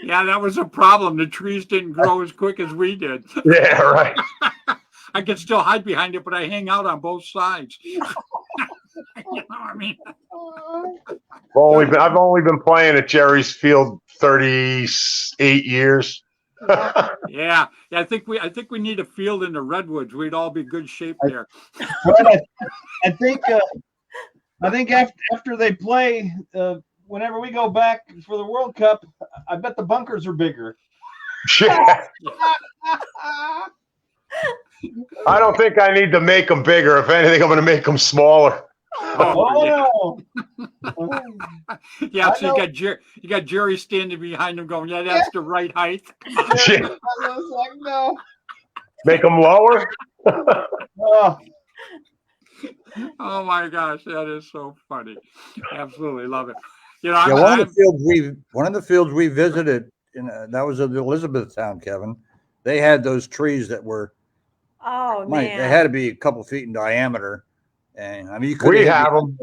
[SPEAKER 1] yeah, that was a problem. The trees didn't grow as quick as we did.
[SPEAKER 5] yeah, right.
[SPEAKER 1] I can still hide behind it, but I hang out on both sides. You know what I mean?
[SPEAKER 5] I've only been playing at Jerry's Field 38 years.
[SPEAKER 1] Yeah. I think we need a field in the redwoods. We'd all be good shape there.
[SPEAKER 2] Well, I think after they play, whenever we go back for the World Cup, I bet the bunkers are bigger.
[SPEAKER 5] Yeah. I don't think I need to make them bigger. If anything, I'm going to make them smaller.
[SPEAKER 1] Oh, yeah.
[SPEAKER 2] Oh,
[SPEAKER 1] Yeah,
[SPEAKER 2] I
[SPEAKER 1] so
[SPEAKER 2] know.
[SPEAKER 1] you got Jerry standing behind him going, yeah, that's the right height.
[SPEAKER 2] I was like, no.
[SPEAKER 5] Make them lower.
[SPEAKER 2] Oh,
[SPEAKER 1] Oh my gosh, that is so funny. Absolutely love it. You know,
[SPEAKER 4] Yeah,
[SPEAKER 1] I'm
[SPEAKER 4] one of the fields we visited, that was in Elizabethtown, Kevin. They had those trees that were,
[SPEAKER 3] Oh,
[SPEAKER 4] they
[SPEAKER 3] man.
[SPEAKER 4] had to be a couple feet in diameter, and I mean, you could
[SPEAKER 5] We have them.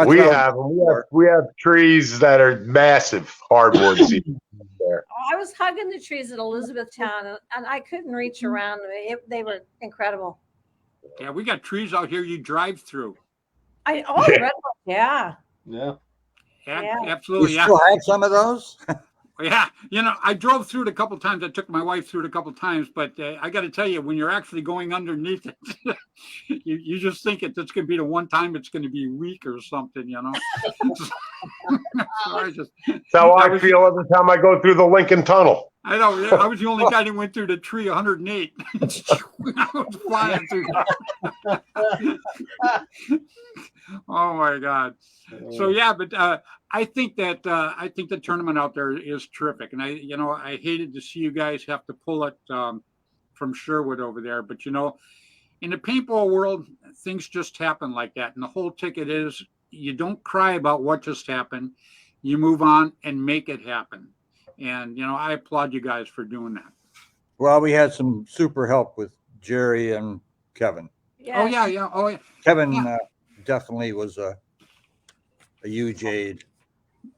[SPEAKER 5] We have them. We have trees that are massive hardwoods there.
[SPEAKER 3] I was hugging the trees at Elizabethtown, and I couldn't reach around. They were incredible.
[SPEAKER 1] yeah, we got trees out here you drive through.
[SPEAKER 3] Redwood, yeah.
[SPEAKER 2] yeah.
[SPEAKER 3] Yeah.
[SPEAKER 1] Absolutely.
[SPEAKER 4] You
[SPEAKER 1] Yeah.
[SPEAKER 4] still have some of those?
[SPEAKER 1] Yeah, you know, I drove through it a couple times. I took my wife through it a couple times, but I got to tell you, when you're actually going underneath it, you just think it's going to be the one time it's going to be weak or something, you know. So
[SPEAKER 5] That's how I feel every time I go through the Lincoln Tunnel.
[SPEAKER 1] I know. Yeah, I was the only guy that went through the tree 108. I was flying through. Oh my God. So yeah, but I think that the tournament out there is terrific, and I hated to see you guys have to pull it from Sherwood over there, but you know, in the paintball world, things just happen like that, and the whole ticket is you don't cry about what just happened, you move on and make it happen, and you know, I applaud you guys for doing that.
[SPEAKER 4] Well, we had some super help with Jerry and Kevin.
[SPEAKER 3] Yes.
[SPEAKER 1] Oh yeah. Oh yeah.
[SPEAKER 4] Kevin definitely was a huge aid.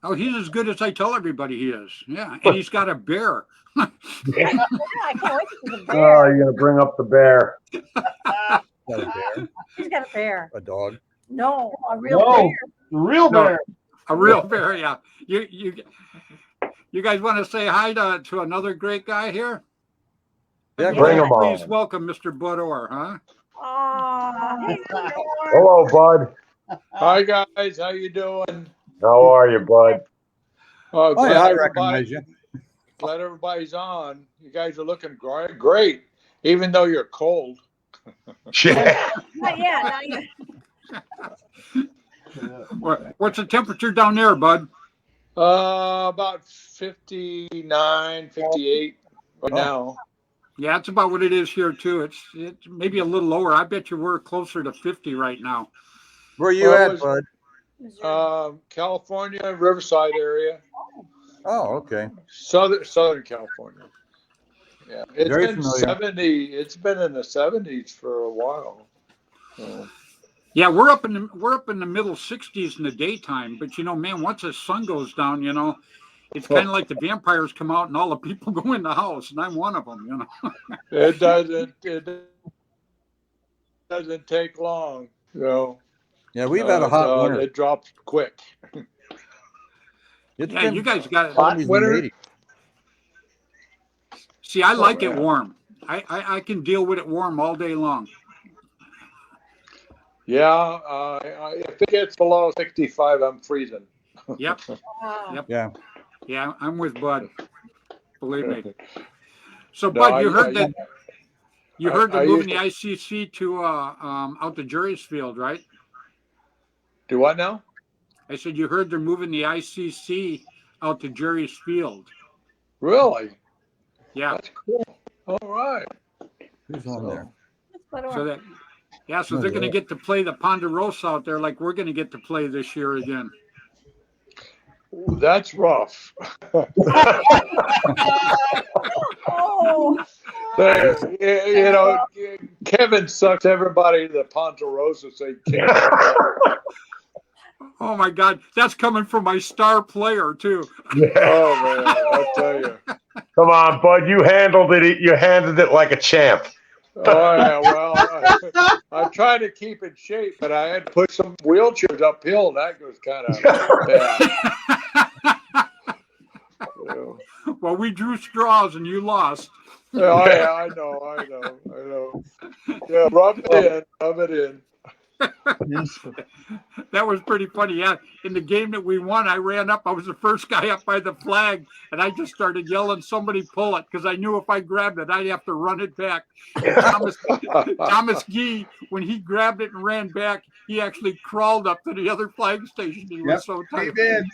[SPEAKER 1] Oh, he's as good as I tell everybody he is. Yeah, and he's got a bear.
[SPEAKER 3] Yeah, I can't wait to see the
[SPEAKER 5] Oh,
[SPEAKER 3] bear.
[SPEAKER 5] you're gonna bring up the bear.
[SPEAKER 4] Got a bear,
[SPEAKER 3] He's got a bear.
[SPEAKER 4] a dog.
[SPEAKER 3] No, a real
[SPEAKER 2] No.
[SPEAKER 3] bear.
[SPEAKER 2] The real
[SPEAKER 1] No.
[SPEAKER 2] bear.
[SPEAKER 1] A real bear, yeah. You guys want to say hi to another great guy here?
[SPEAKER 4] Yeah,
[SPEAKER 5] Bring him
[SPEAKER 1] Please
[SPEAKER 5] on.
[SPEAKER 1] welcome Mr. Bud Orr, huh?
[SPEAKER 3] Oh, hey, Theodore.
[SPEAKER 5] Hello, bud.
[SPEAKER 6] Hi guys, how you doing?
[SPEAKER 5] How are you, bud?
[SPEAKER 6] Oh,
[SPEAKER 4] Oh, yeah, I recognize you.
[SPEAKER 6] Glad everybody's on. You guys are looking great, even though you're cold.
[SPEAKER 5] Yeah.
[SPEAKER 3] Not yet, not yet.
[SPEAKER 1] What's the temperature down there, Bud?
[SPEAKER 6] About 59, 58 right now.
[SPEAKER 1] Yeah, it's about what it is here too. It's maybe a little lower. I bet you we're closer to 50 right now.
[SPEAKER 4] Where you
[SPEAKER 6] Well,
[SPEAKER 4] at, Bud?
[SPEAKER 6] California, Riverside area,
[SPEAKER 4] Oh, okay.
[SPEAKER 6] Southern California. Yeah, it's
[SPEAKER 4] Very
[SPEAKER 6] been
[SPEAKER 4] familiar.
[SPEAKER 6] 70. It's been in the 70s for a while. So,
[SPEAKER 1] Yeah, we're up in the middle 60s in the daytime, but you know, man, once the sun goes down, you know, it's kind of like the vampires come out and all the people go in the house, and I'm one of them, you know.
[SPEAKER 6] it doesn't take long. So,
[SPEAKER 4] Yeah, we've had a hot winter.
[SPEAKER 6] It drops quick.
[SPEAKER 4] It's
[SPEAKER 1] Yeah,
[SPEAKER 4] been
[SPEAKER 1] you guys got it.
[SPEAKER 4] 70s and
[SPEAKER 6] winter.
[SPEAKER 4] 80s.
[SPEAKER 1] See, I like it
[SPEAKER 6] yeah.
[SPEAKER 1] warm. I can deal with it warm all day long.
[SPEAKER 6] Yeah, if it gets below 65, I'm freezing.
[SPEAKER 1] Yep.
[SPEAKER 3] Wow.
[SPEAKER 1] Yep.
[SPEAKER 4] Yeah.
[SPEAKER 1] Yeah, I'm with Bud. Believe me. So,
[SPEAKER 6] No,
[SPEAKER 1] Bud, you
[SPEAKER 6] I-
[SPEAKER 1] heard
[SPEAKER 6] I-
[SPEAKER 1] that you heard
[SPEAKER 6] I
[SPEAKER 1] they're moving the
[SPEAKER 6] used
[SPEAKER 1] ICC to out to Jerry's Field, right?
[SPEAKER 6] Do what now?
[SPEAKER 1] I said you heard they're moving the ICC out to Jerry's Field.
[SPEAKER 6] Really?
[SPEAKER 1] Yeah.
[SPEAKER 6] That's cool. All right.
[SPEAKER 4] Who's on there?
[SPEAKER 3] That's what
[SPEAKER 1] So that so
[SPEAKER 4] Oh,
[SPEAKER 1] they're going to
[SPEAKER 4] yeah.
[SPEAKER 1] get to play the Ponderosa out there like we're going to get to play this year again.
[SPEAKER 6] Ooh, that's rough.
[SPEAKER 3] Oh,
[SPEAKER 6] You know, Kevin sucks everybody to the Ponderosa, so he can't.
[SPEAKER 1] Oh my God, that's coming from my star player too.
[SPEAKER 6] Oh man, I'll tell you.
[SPEAKER 5] Come on, bud. You handled it. You handled it like a champ.
[SPEAKER 6] Oh yeah, well, I tried to keep in shape, but I had to push some wheelchairs uphill. That was kind of bad. You know.
[SPEAKER 1] Well, we drew straws and you lost.
[SPEAKER 6] Oh yeah, I know. Yeah, rub it in.
[SPEAKER 2] Yes.
[SPEAKER 1] That was pretty funny. Yeah, in the game that we won, I ran up. I was the first guy up by the flag, and I just started yelling, "Somebody pull it!" Because I knew if I grabbed it, I'd have to run it back. And Thomas Gee, when he grabbed it and ran back, he actually crawled up to the other flag station. He was so
[SPEAKER 2] He
[SPEAKER 1] tired.
[SPEAKER 2] did.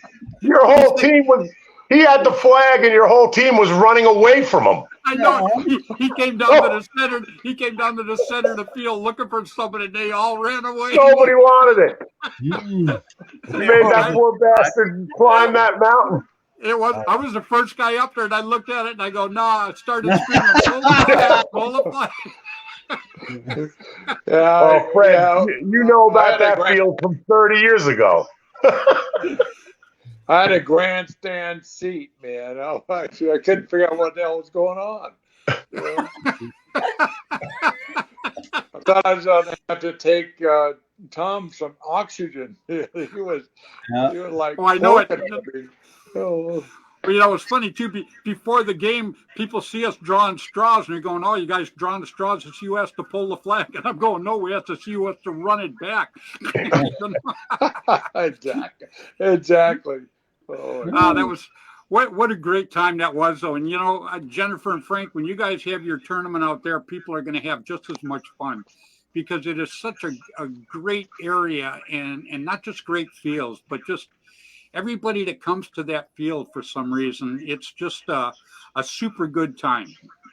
[SPEAKER 5] Your whole team was. He had the flag, and your whole team was running away from him.
[SPEAKER 1] I know. He came down to the center. He came down to the center of the field looking for somebody. They all ran away.
[SPEAKER 5] Nobody wanted it.
[SPEAKER 2] Mm.
[SPEAKER 5] He made that poor bastard climb that mountain.
[SPEAKER 1] It was. I was the first guy up there, and I looked at it, and I go, "Nah!" I started screaming, "Pull the flag! Pull the flag!"
[SPEAKER 5] Oh, Fred,
[SPEAKER 6] yeah.
[SPEAKER 5] you know
[SPEAKER 6] I
[SPEAKER 5] about
[SPEAKER 6] had a
[SPEAKER 5] that
[SPEAKER 6] grand-
[SPEAKER 5] field from 30 years ago.
[SPEAKER 6] I had a grandstand seat, man. I couldn't figure out what the hell was going on. I thought I was going to have to take Tom some oxygen. he was like,
[SPEAKER 1] Oh, I know it.
[SPEAKER 6] Oh.
[SPEAKER 1] But you know, it's funny too. Before the game, people see us drawing straws, and they're going, "Oh, you guys drawing the straws? It's you has to pull the flag." And I'm going, "No, we have to see who has to run it back."
[SPEAKER 6] Exactly. Oh,
[SPEAKER 1] That was what a great time that was, though. And you know, Jennifer and Frank, when you guys have your tournament out there, people are going to have just as much fun because it is such a great area, and not just great fields, but just everybody that comes to that field for some reason, it's just a super good time.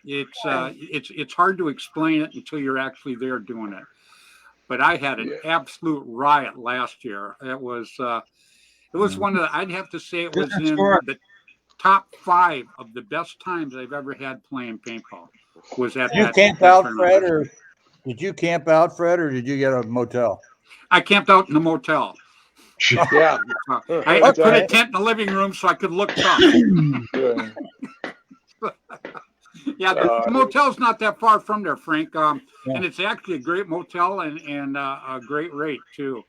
[SPEAKER 1] It's hard to explain it until you're actually there doing it. But I had an absolute riot last year. It was one of the, I'd have to say it was in the top 5 of the best times I've ever had playing paintball. Was at
[SPEAKER 4] Did you
[SPEAKER 1] that
[SPEAKER 4] camp out,
[SPEAKER 1] tournament.
[SPEAKER 4] Fred, or did you camp out, Fred, or did you get a motel?
[SPEAKER 1] I camped out in the motel.
[SPEAKER 6] yeah.
[SPEAKER 1] I put a tent in the living room so I could look tough. Yeah, the motel's not that far from there, Frank. And it's actually a great motel and a great rate too.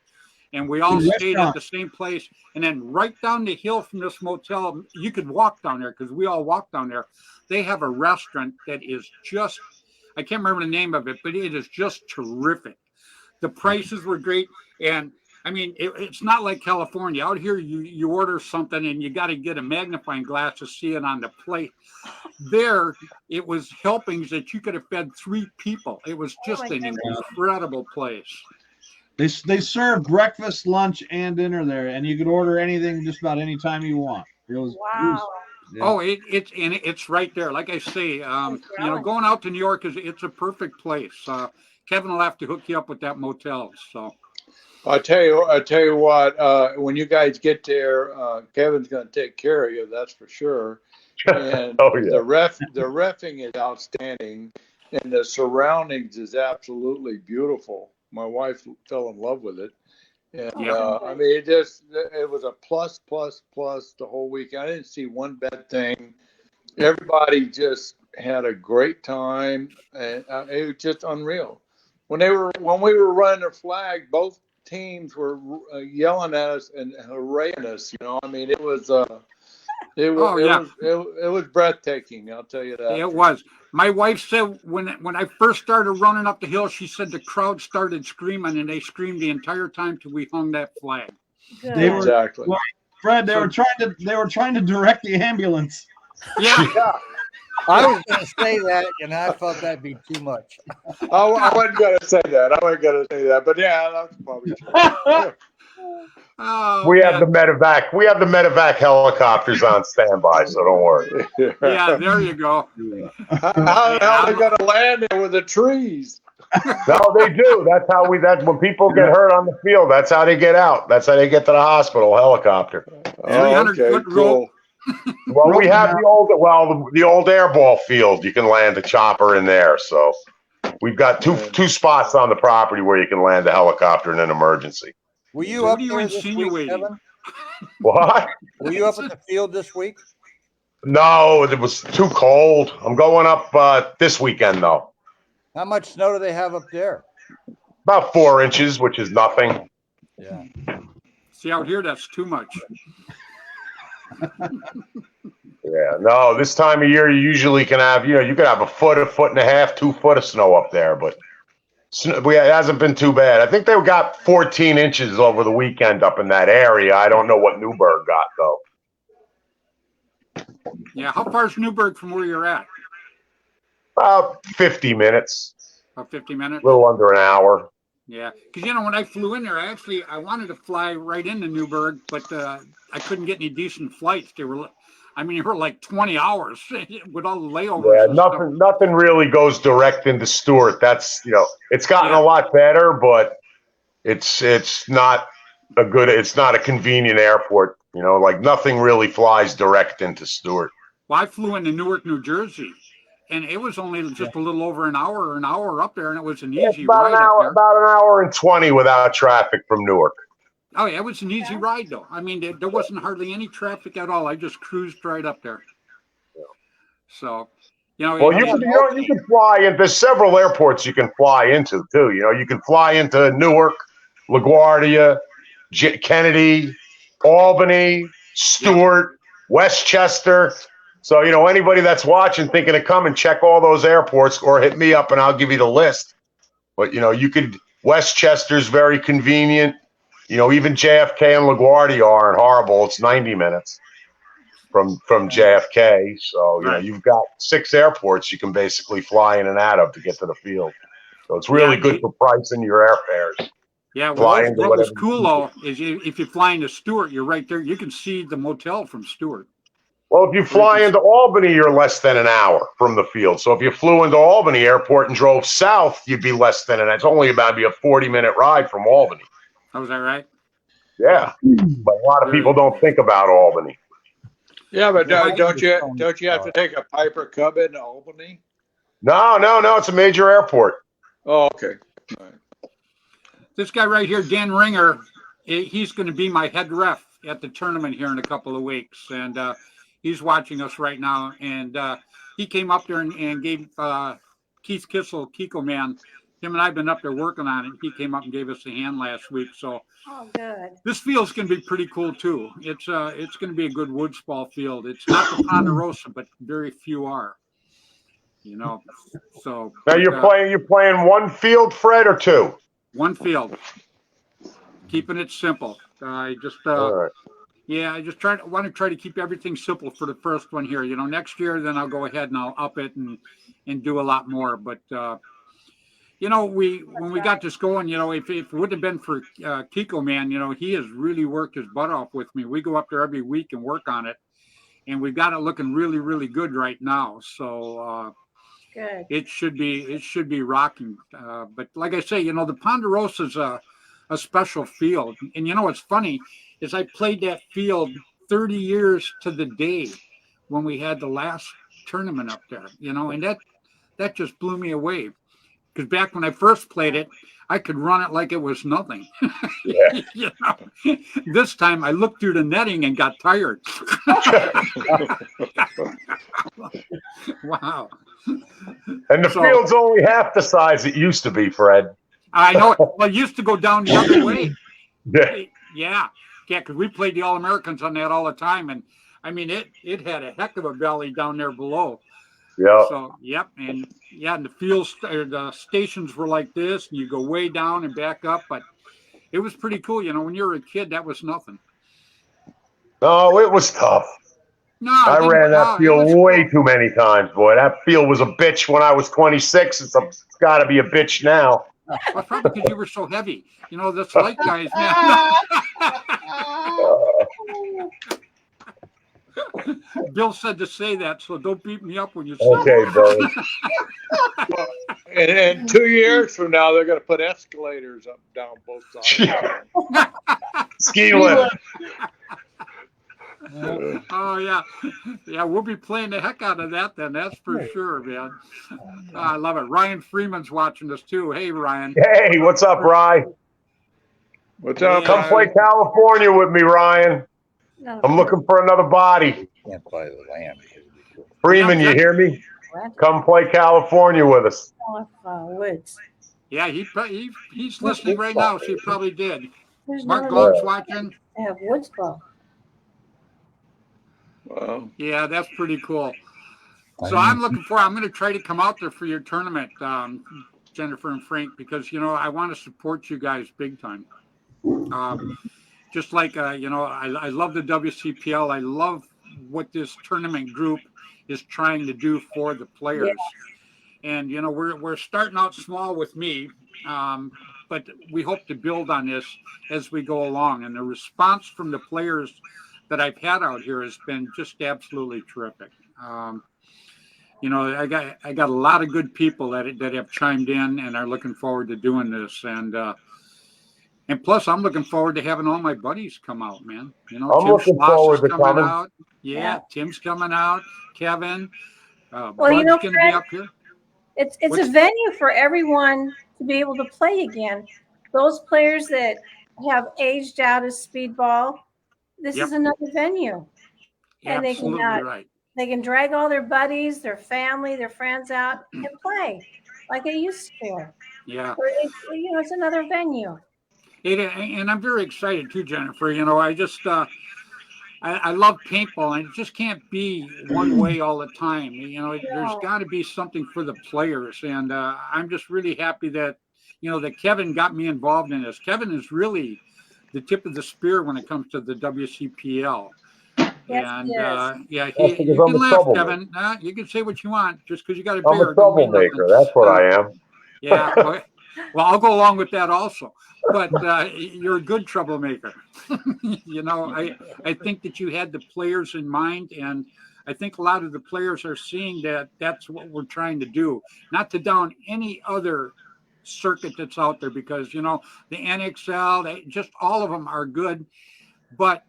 [SPEAKER 1] And we all stayed at the same place. And then right down the hill from this motel, you could walk down there because we all walked down there. They have a restaurant that is just, I can't remember the name of it, but it is just terrific. The prices were great. And I mean, it's not like California. Out here, you order something and you got to get a magnifying glass to see it on the plate. There, it was helpings that you could have fed 3 people. It was just an incredible place.
[SPEAKER 2] They serve breakfast, lunch, and dinner there, and you could order anything just about any time you want.
[SPEAKER 3] Wow.
[SPEAKER 1] Oh, it's right there. Like I say, you know, going out to New York it's a perfect place. Kevin will have to hook you up with that motel. So.
[SPEAKER 6] I tell you what. When you guys get there, Kevin's going to take care of you. That's for sure. And the reffing is outstanding, and the surroundings is absolutely beautiful. My wife fell in love with it, and I mean, it was a plus the whole weekend. I didn't see one bad thing. Everybody just had a great time, and it was just unreal. When we were running the flag, both teams were yelling at us and hooraying us. You know, I mean, it was breathtaking. I'll tell you that.
[SPEAKER 1] It was. My wife said when I first started running up the hill, she said the crowd started screaming, and they screamed the entire time till we hung that flag.
[SPEAKER 6] Exactly.
[SPEAKER 2] Fred, they were trying to direct the ambulance.
[SPEAKER 1] Yeah.
[SPEAKER 4] I was going to say that, and I thought that'd be too much.
[SPEAKER 6] I wasn't going to say that. But yeah, that's probably true.
[SPEAKER 5] We have the medevac. We have the medevac helicopters on standby, so don't worry.
[SPEAKER 1] Yeah, there you go.
[SPEAKER 6] How the hell are they going to land there with the trees?
[SPEAKER 5] No, they do. That's when people get hurt on the field. That's how they get out. That's how they get to the hospital. Helicopter.
[SPEAKER 1] 300-foot rope.
[SPEAKER 5] Well, we have the old airball field. You can land a chopper in there. So we've got two spots on the property where you can land a helicopter in an emergency.
[SPEAKER 4] Were you
[SPEAKER 1] So
[SPEAKER 4] up
[SPEAKER 1] what are you
[SPEAKER 4] there this week,
[SPEAKER 1] insinuating?
[SPEAKER 4] Kevin?
[SPEAKER 5] What?
[SPEAKER 4] Were you up at the field this week?
[SPEAKER 5] No, it was too cold. I'm going up this weekend though.
[SPEAKER 4] How much snow do they have up there?
[SPEAKER 5] About 4 inches, which is nothing.
[SPEAKER 4] Yeah.
[SPEAKER 1] See, out here, that's too much.
[SPEAKER 5] Yeah, no, this time of year you usually can have, you can have a foot and a half, 2 foot of snow up there, but It hasn't been too bad. I think they got 14 inches over the weekend up in that area. I don't know what Newburgh got though.
[SPEAKER 1] Yeah, how far is Newburgh from where you're at?
[SPEAKER 5] About 50 minutes,
[SPEAKER 1] About 50 minutes?
[SPEAKER 5] a little under an hour.
[SPEAKER 1] Yeah, because when I flew in there, I wanted to fly right into Newburgh, but I couldn't get any decent flights. They were like 20 hours with all the layovers.
[SPEAKER 5] Yeah,
[SPEAKER 1] and stuff.
[SPEAKER 5] nothing really goes direct into Stewart. That's it's gotten a lot better, but it's not it's not a convenient airport. Like nothing really flies direct into Stewart.
[SPEAKER 1] Well, I flew into Newark, New Jersey, and it was only just a little over an hour up there, and it was an easy ride up there.
[SPEAKER 5] About an hour and 20 without traffic from Newark.
[SPEAKER 1] Oh yeah, it was an easy ride though. I mean, there wasn't hardly any traffic at all. I just cruised right up there. So,
[SPEAKER 5] well, you can fly in. There's several airports you can fly into too. You can fly into Newark, LaGuardia, Kennedy, Albany, Stewart, Westchester. So, anybody that's watching thinking of coming, check all those airports or hit me up and I'll give you the list. But, Westchester's very convenient. Even JFK and LaGuardia aren't horrible. It's 90 minutes from JFK. So, you've got 6 airports you can basically fly in and out of to get to the field. So it's really good for pricing your airfares.
[SPEAKER 1] Yeah, what was cool though is if you fly into Stewart, you're right there. You can see the motel from Stewart.
[SPEAKER 5] Well, if you fly into Albany, you're less than an hour from the field. So if you flew into Albany Airport and drove south, you'd be less than it's only about to be a 40-minute ride from Albany.
[SPEAKER 1] Oh, is that right?
[SPEAKER 5] Yeah, but a lot of people don't think about Albany.
[SPEAKER 6] Yeah, but don't you have to take a Piper Cub into Albany?
[SPEAKER 5] No, it's a major airport.
[SPEAKER 6] Oh, okay. All right.
[SPEAKER 1] This guy right here, Dan Ringer, he's going to be my head ref at the tournament here in a couple of weeks, and he's watching us right now. And he came up there and gave Keith Kissel, Kiko Man. Him and I've been up there working on it. He came up and gave us a hand last week. So
[SPEAKER 3] good. This
[SPEAKER 1] field's going to be pretty cool too. It's going to be a good woods ball field. It's not the Ponderosa, but very few are. So
[SPEAKER 5] now you're playing one field, Fred, or two?
[SPEAKER 1] One field. Keeping it simple. I just want to try to keep everything simple for the first one here. Next year, then I'll go ahead and I'll up it and do a lot more. But when we got this going, if it wouldn't have been for Kiko Man, he has really worked his butt off with me. We go up there every week and work on it, and we've got it looking really, really good right now. So
[SPEAKER 3] good.
[SPEAKER 1] It should be rocking. But like I say, the Ponderosa is a special field, and what's funny is I played that field 30 years to the day when we had the last tournament up there. And that just blew me away. Because back when I first played it, I could run it like it was nothing.
[SPEAKER 5] Yeah.
[SPEAKER 1] This time I looked through the netting and got tired. Wow.
[SPEAKER 5] And the field's only half the size it used to be, Fred.
[SPEAKER 1] I know. Well, it used to go down the other way.
[SPEAKER 5] Yeah.
[SPEAKER 1] Yeah, because we played the All-Americans on that all the time. And, I mean, it had a heck of a valley down there below.
[SPEAKER 5] Yeah.
[SPEAKER 1] So, yep. And the fields, the stations were like this, and you go way down and back up. But it was pretty cool. When you were a kid, that was nothing.
[SPEAKER 5] No, it was tough.
[SPEAKER 1] No,
[SPEAKER 5] I ran that field way too many times, boy. That field was a bitch when I was 26. It's got to be a bitch now.
[SPEAKER 1] Well, probably because you were so heavy. That's light guys now. Bill said to say that, so don't beat me up when you say
[SPEAKER 5] okay, bro.
[SPEAKER 6] Well, and 2 years from now, they're going to put escalators up down both sides.
[SPEAKER 5] Ski lift.
[SPEAKER 1] Oh yeah, we'll be playing the heck out of that then. That's for sure, man. I love it. Ryan Freeman's watching us too. Hey, Ryan.
[SPEAKER 5] Hey, what's up, Ryan?
[SPEAKER 6] What's up?
[SPEAKER 5] Come play California with me, Ryan.
[SPEAKER 3] No.
[SPEAKER 5] I'm looking for another body.
[SPEAKER 4] Can't play the land.
[SPEAKER 5] Freeman, you hear me?
[SPEAKER 3] What?
[SPEAKER 5] Come play California with us.
[SPEAKER 3] Woods.
[SPEAKER 1] Yeah, he's listening right now, so he probably did.
[SPEAKER 3] There's
[SPEAKER 1] Mark
[SPEAKER 3] no
[SPEAKER 1] Gogg's watching.
[SPEAKER 3] They have woods ball.
[SPEAKER 6] Wow.
[SPEAKER 1] Yeah, that's pretty cool. So I'm going to try to come out there for your tournament. Jennifer and Frank, because, you know, I want to support you guys big time. Just like, you know, I love the WCPL. I love what this tournament group is trying to do for the players. And, you know, we're starting out small with me, but we hope to build on this as we go along. And the response from the players that I've had out here has been just absolutely terrific. You know, I got a lot of good people that have chimed in and are looking forward to doing this. And plus, I'm looking forward to having all my buddies come out, man. You know,
[SPEAKER 5] I'm looking forward to coming
[SPEAKER 1] out. Yeah, Tim's coming out. Kevin.
[SPEAKER 3] Well,
[SPEAKER 1] Bud's
[SPEAKER 3] you know,
[SPEAKER 1] going to
[SPEAKER 3] Fred,
[SPEAKER 1] be up here.
[SPEAKER 3] it's a venue for everyone to be able to play again. Those players that have aged out of speedball, this is another venue. And
[SPEAKER 1] Absolutely right.
[SPEAKER 3] They can drag all their buddies, their family, their friends out and play like they used to.
[SPEAKER 1] Yeah.
[SPEAKER 3] You know, it's another venue.
[SPEAKER 1] And I'm very excited too, Jennifer. You know, I just I love paintball, and it just can't be one way all the time. You know, there's got to be something for the players, and I'm just really happy that, you know, that Kevin got me involved in this. Kevin is really the tip of the spear when it comes to the WCPL.
[SPEAKER 3] Yes,
[SPEAKER 1] And
[SPEAKER 5] That's
[SPEAKER 1] you
[SPEAKER 5] because
[SPEAKER 1] can
[SPEAKER 5] I'm a
[SPEAKER 1] laugh,
[SPEAKER 5] troublemaker.
[SPEAKER 1] Kevin. You can say what you want just because you got a
[SPEAKER 5] I'm
[SPEAKER 1] beard.
[SPEAKER 5] a troublemaker. That's what I am.
[SPEAKER 1] Yeah. Well, I'll go along with that also. But you're a good troublemaker. You know, I think that you had the players in mind, and I think a lot of the players are seeing that that's what we're trying to do, not to down any other circuit that's out there, because, you know, the NXL, just all of them are good, but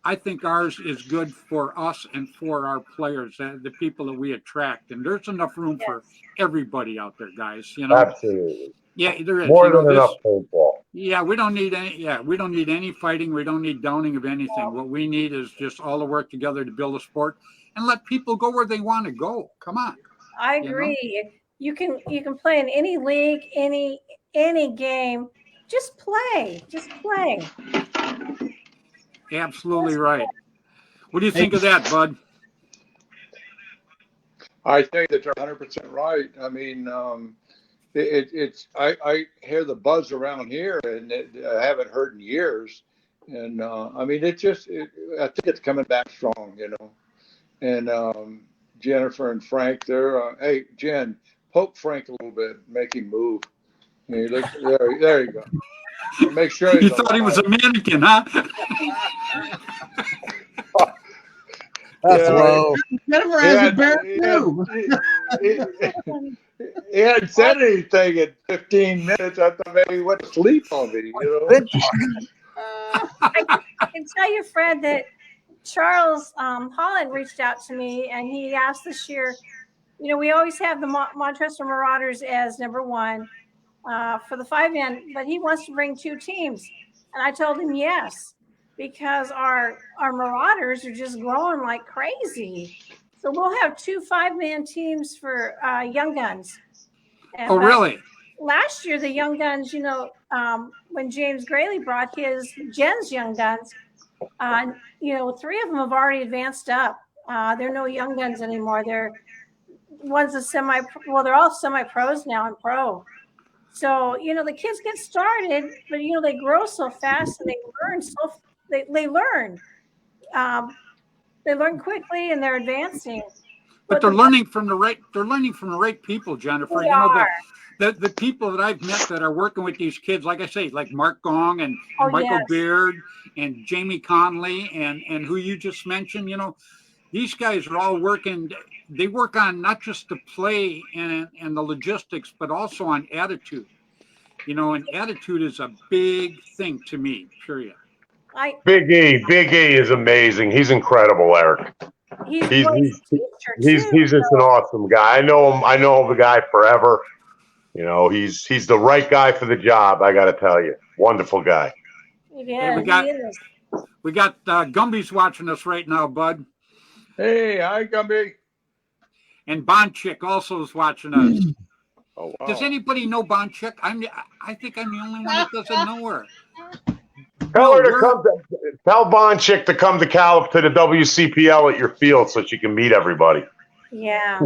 [SPEAKER 1] I think ours is good for us and for our players, the people that we attract, and there's enough room for everybody out there, guys. You know,
[SPEAKER 5] Absolutely.
[SPEAKER 1] yeah, there is
[SPEAKER 5] More than enough paintball.
[SPEAKER 1] Yeah, we don't need any. Yeah, we don't need any fighting. We don't need downing of anything. What we need is just all to work together to build a sport and let people go where they want to go. Come on.
[SPEAKER 3] I agree. You can play in any league, any game. Just play. Just play.
[SPEAKER 1] Absolutely right. What do you think of that, Bud?
[SPEAKER 6] I think that they're 100% right. I mean, I hear the buzz around here, and I haven't heard in years. And I mean, I think it's coming back strong, you know. And Jennifer and Frank, they're hey, Jen, poke Frank a little bit, make him move. I mean, look, there you go. Make sure
[SPEAKER 1] you thought he was a mannequin, huh?
[SPEAKER 4] That's low.
[SPEAKER 2] Jennifer has a bear too.
[SPEAKER 6] He hadn't said anything in 15 minutes. I thought maybe he went to sleep on me, you know.
[SPEAKER 3] I can tell you, Fred, that Charles Holland reached out to me, and he asked this year, you know, we always have the Montrester Marauders as number one for the 5-man, but he wants to bring 2 teams. And I told him yes, because our Marauders are just growing like crazy. So we'll have 2 5-man teams for Young Guns. And
[SPEAKER 1] Oh, really?
[SPEAKER 3] Last year, the Young Guns, you know, when James Grayley brought Jen's Young Guns, you know, 3 of them have already advanced up. They're no Young Guns anymore. They're they're all semi-pros now and pro. So, you know, the kids get started, but, you know, they grow so fast and they learn they learn. They learn quickly and they're advancing.
[SPEAKER 1] But they're learning from the right people, Jennifer.
[SPEAKER 3] They
[SPEAKER 1] You know,
[SPEAKER 3] are.
[SPEAKER 1] the people that I've met that are working with these kids, like I say, like Mark Gong and Michael
[SPEAKER 3] yes.
[SPEAKER 1] Beard and Jamie Conley and who you just mentioned, you know, these guys are all working. They work on not just the play and the logistics, but also on attitude. You know, and attitude is a big thing to me, period.
[SPEAKER 5] Big E is amazing. He's incredible, Eric. He's just an awesome guy. I know the guy forever. You know, he's the right guy for the job. I got to tell you, wonderful guy.
[SPEAKER 3] Yeah,
[SPEAKER 1] we got Gumby's watching us right now, Bud.
[SPEAKER 6] Hey, hi, Gumby.
[SPEAKER 1] And Bonchick also is watching us.
[SPEAKER 6] Oh, wow.
[SPEAKER 1] Does anybody know Bonchick? I think I'm the only one that doesn't know her.
[SPEAKER 5] Tell Bonchick to come to the WCPL at your field so she can meet everybody.
[SPEAKER 3] Yeah.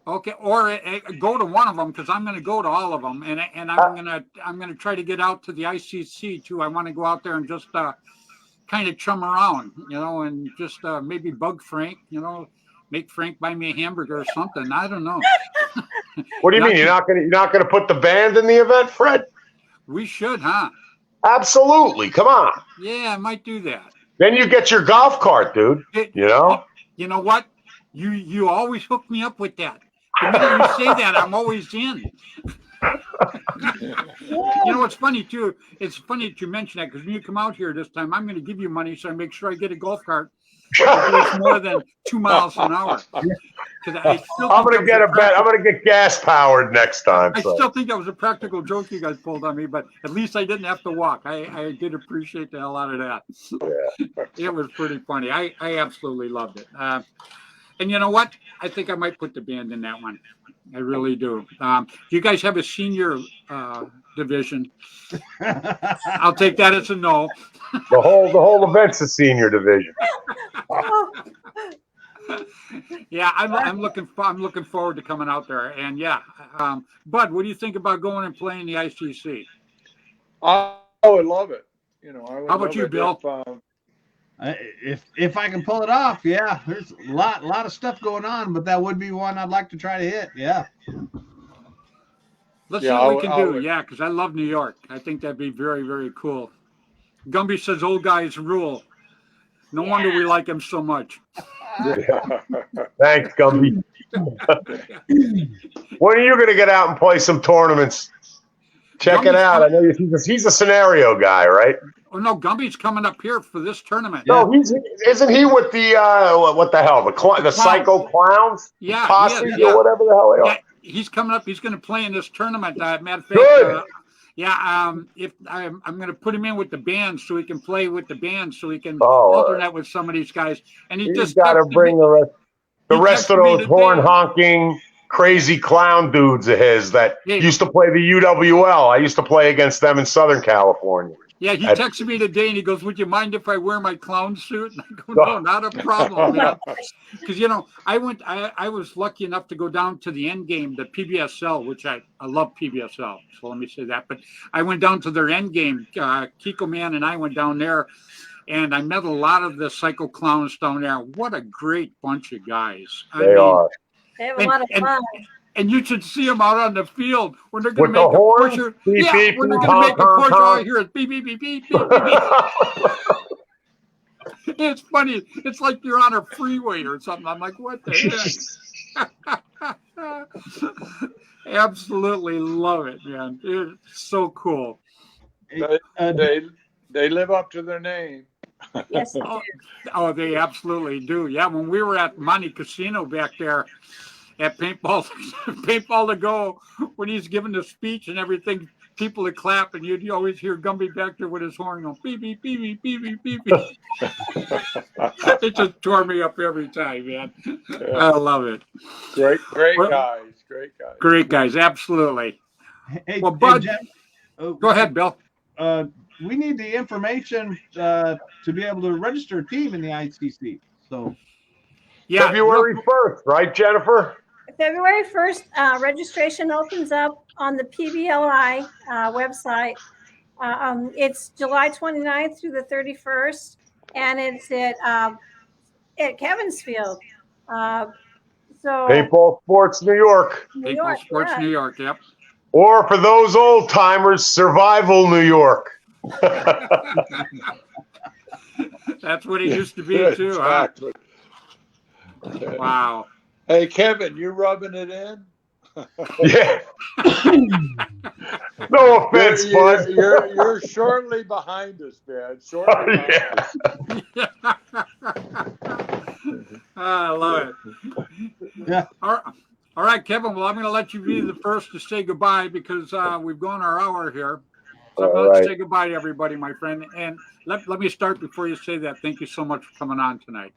[SPEAKER 1] Okay, or go to one of them because I'm going to go to all of them, and I'm gonna try to get out to the ICC too. I want to go out there and just kind of chum around, and just maybe bug Frank, make Frank buy me a hamburger or something. I don't know.
[SPEAKER 5] What do you mean? You're not gonna put the band in the event, Fred?
[SPEAKER 1] We should, huh?
[SPEAKER 5] Absolutely. Come on.
[SPEAKER 1] Yeah, I might do that.
[SPEAKER 5] Then you get your golf cart, dude.
[SPEAKER 1] You know what? You always hook me up with that. The minute you say that, I'm always in. It's funny too. It's funny that you mention that because when you come out here this time, I'm going to give you money so I make sure I get a golf cart. It's more than 2 miles an hour. I'm
[SPEAKER 5] going to get I'm going to get gas powered next time.
[SPEAKER 1] I still think that was a practical joke you guys pulled on me, but at least I didn't have to walk. I did appreciate the hell out of that. Yeah. It was pretty funny. I absolutely loved it. And you know what? I think I might put the band in that one. I really do. Do you guys have a senior division? I'll take that as a no.
[SPEAKER 5] The whole event's a senior division.
[SPEAKER 1] Yeah, I'm looking forward to coming out there. And yeah, Bud, what do you think about going and playing the ICC?
[SPEAKER 6] I would love it.
[SPEAKER 1] How about you, Bill?
[SPEAKER 2] If I can pull it off, yeah. There's a lot of stuff going on, but that would be one I'd like to try to hit. Yeah.
[SPEAKER 1] Let's see what we can do. Yeah, because I love New York. I think that'd be very, very cool. Gumby says old guys rule. No wonder we like him so much.
[SPEAKER 5] Thanks, Gumby. When are you going to get out and play some tournaments? Check it out. I know he's a scenario guy, right?
[SPEAKER 1] Oh no, Gumby's coming up here for this tournament.
[SPEAKER 5] No, isn't he with the what the hell, the Psycho Clowns?
[SPEAKER 1] Yeah,
[SPEAKER 5] Posse or whatever the hell they are.
[SPEAKER 1] Yeah, he's coming up. He's going to play in this tournament. Matter of fact,
[SPEAKER 5] good.
[SPEAKER 1] If I'm going to put him in with the band so he can play with the band so he can alternate with some of these guys. And he's
[SPEAKER 5] got to bring the rest of those horn honking crazy clown dudes of his that used to play the UWL. I used to play against them in Southern California.
[SPEAKER 1] Yeah, he texted me today and he goes, "Would you mind if I wear my clown suit?" And I go, "No, not a problem." Because I was lucky enough to go down to the end game, the PBSL, which I love PBSL. So let me say that. But I went down to their end game. Kiko Man and I went down there, and I met a lot of the Psycho Clowns down there. What a great bunch of guys!
[SPEAKER 5] They are.
[SPEAKER 3] They have a lot of fun.
[SPEAKER 1] And you should see them out on the field when they're going to
[SPEAKER 5] make
[SPEAKER 1] a pusher.
[SPEAKER 5] Beep,
[SPEAKER 1] yeah,
[SPEAKER 5] beep,
[SPEAKER 1] when they're
[SPEAKER 5] beep,
[SPEAKER 1] going to make a push, all I hear is beep, beep, beep, beep, beep, beep, beep. It's funny. It's like you're on a freeway or something. I'm like, what the heck? Absolutely love it, man. It's so cool.
[SPEAKER 6] They live up to their name.
[SPEAKER 3] Yes,
[SPEAKER 1] oh, they absolutely do. Yeah, when we were at Monte Casino back there, at paintball to go, when he's giving the speech and everything, people would clap, and you'd always hear Gumby back there with his horn going beep beep beep beep beep beep beep. It just tore me up every time, man. Yeah. I love it.
[SPEAKER 6] Great guys,
[SPEAKER 1] absolutely.
[SPEAKER 2] Hey,
[SPEAKER 1] well, Bud, go ahead, Bill.
[SPEAKER 2] We need the information to be able to register a team in the ICC. So,
[SPEAKER 5] yeah, February 1st, right, Jennifer?
[SPEAKER 3] February 1st, registration opens up on the PBLI website. It's July 29th through the 31st, and it's at Kevin's Field. So
[SPEAKER 5] Paintball Sports New York.
[SPEAKER 1] Paintball Sports New York, yep.
[SPEAKER 5] Or for those old timers, Survival New York.
[SPEAKER 1] That's what it used to be too.
[SPEAKER 6] Exactly.
[SPEAKER 1] Huh? Wow.
[SPEAKER 6] Hey, Kevin, you rubbing it in?
[SPEAKER 5] Yeah. No offense, Bud.
[SPEAKER 6] You're shortly behind us, man. Shortly behind us.
[SPEAKER 1] I love it.
[SPEAKER 2] Yeah.
[SPEAKER 1] All right, Kevin. Well, I'm going to let you be the first to say goodbye because we've gone our hour here. So let's say goodbye to everybody, my friend. And let me start before you say that. Thank you so much for coming on tonight.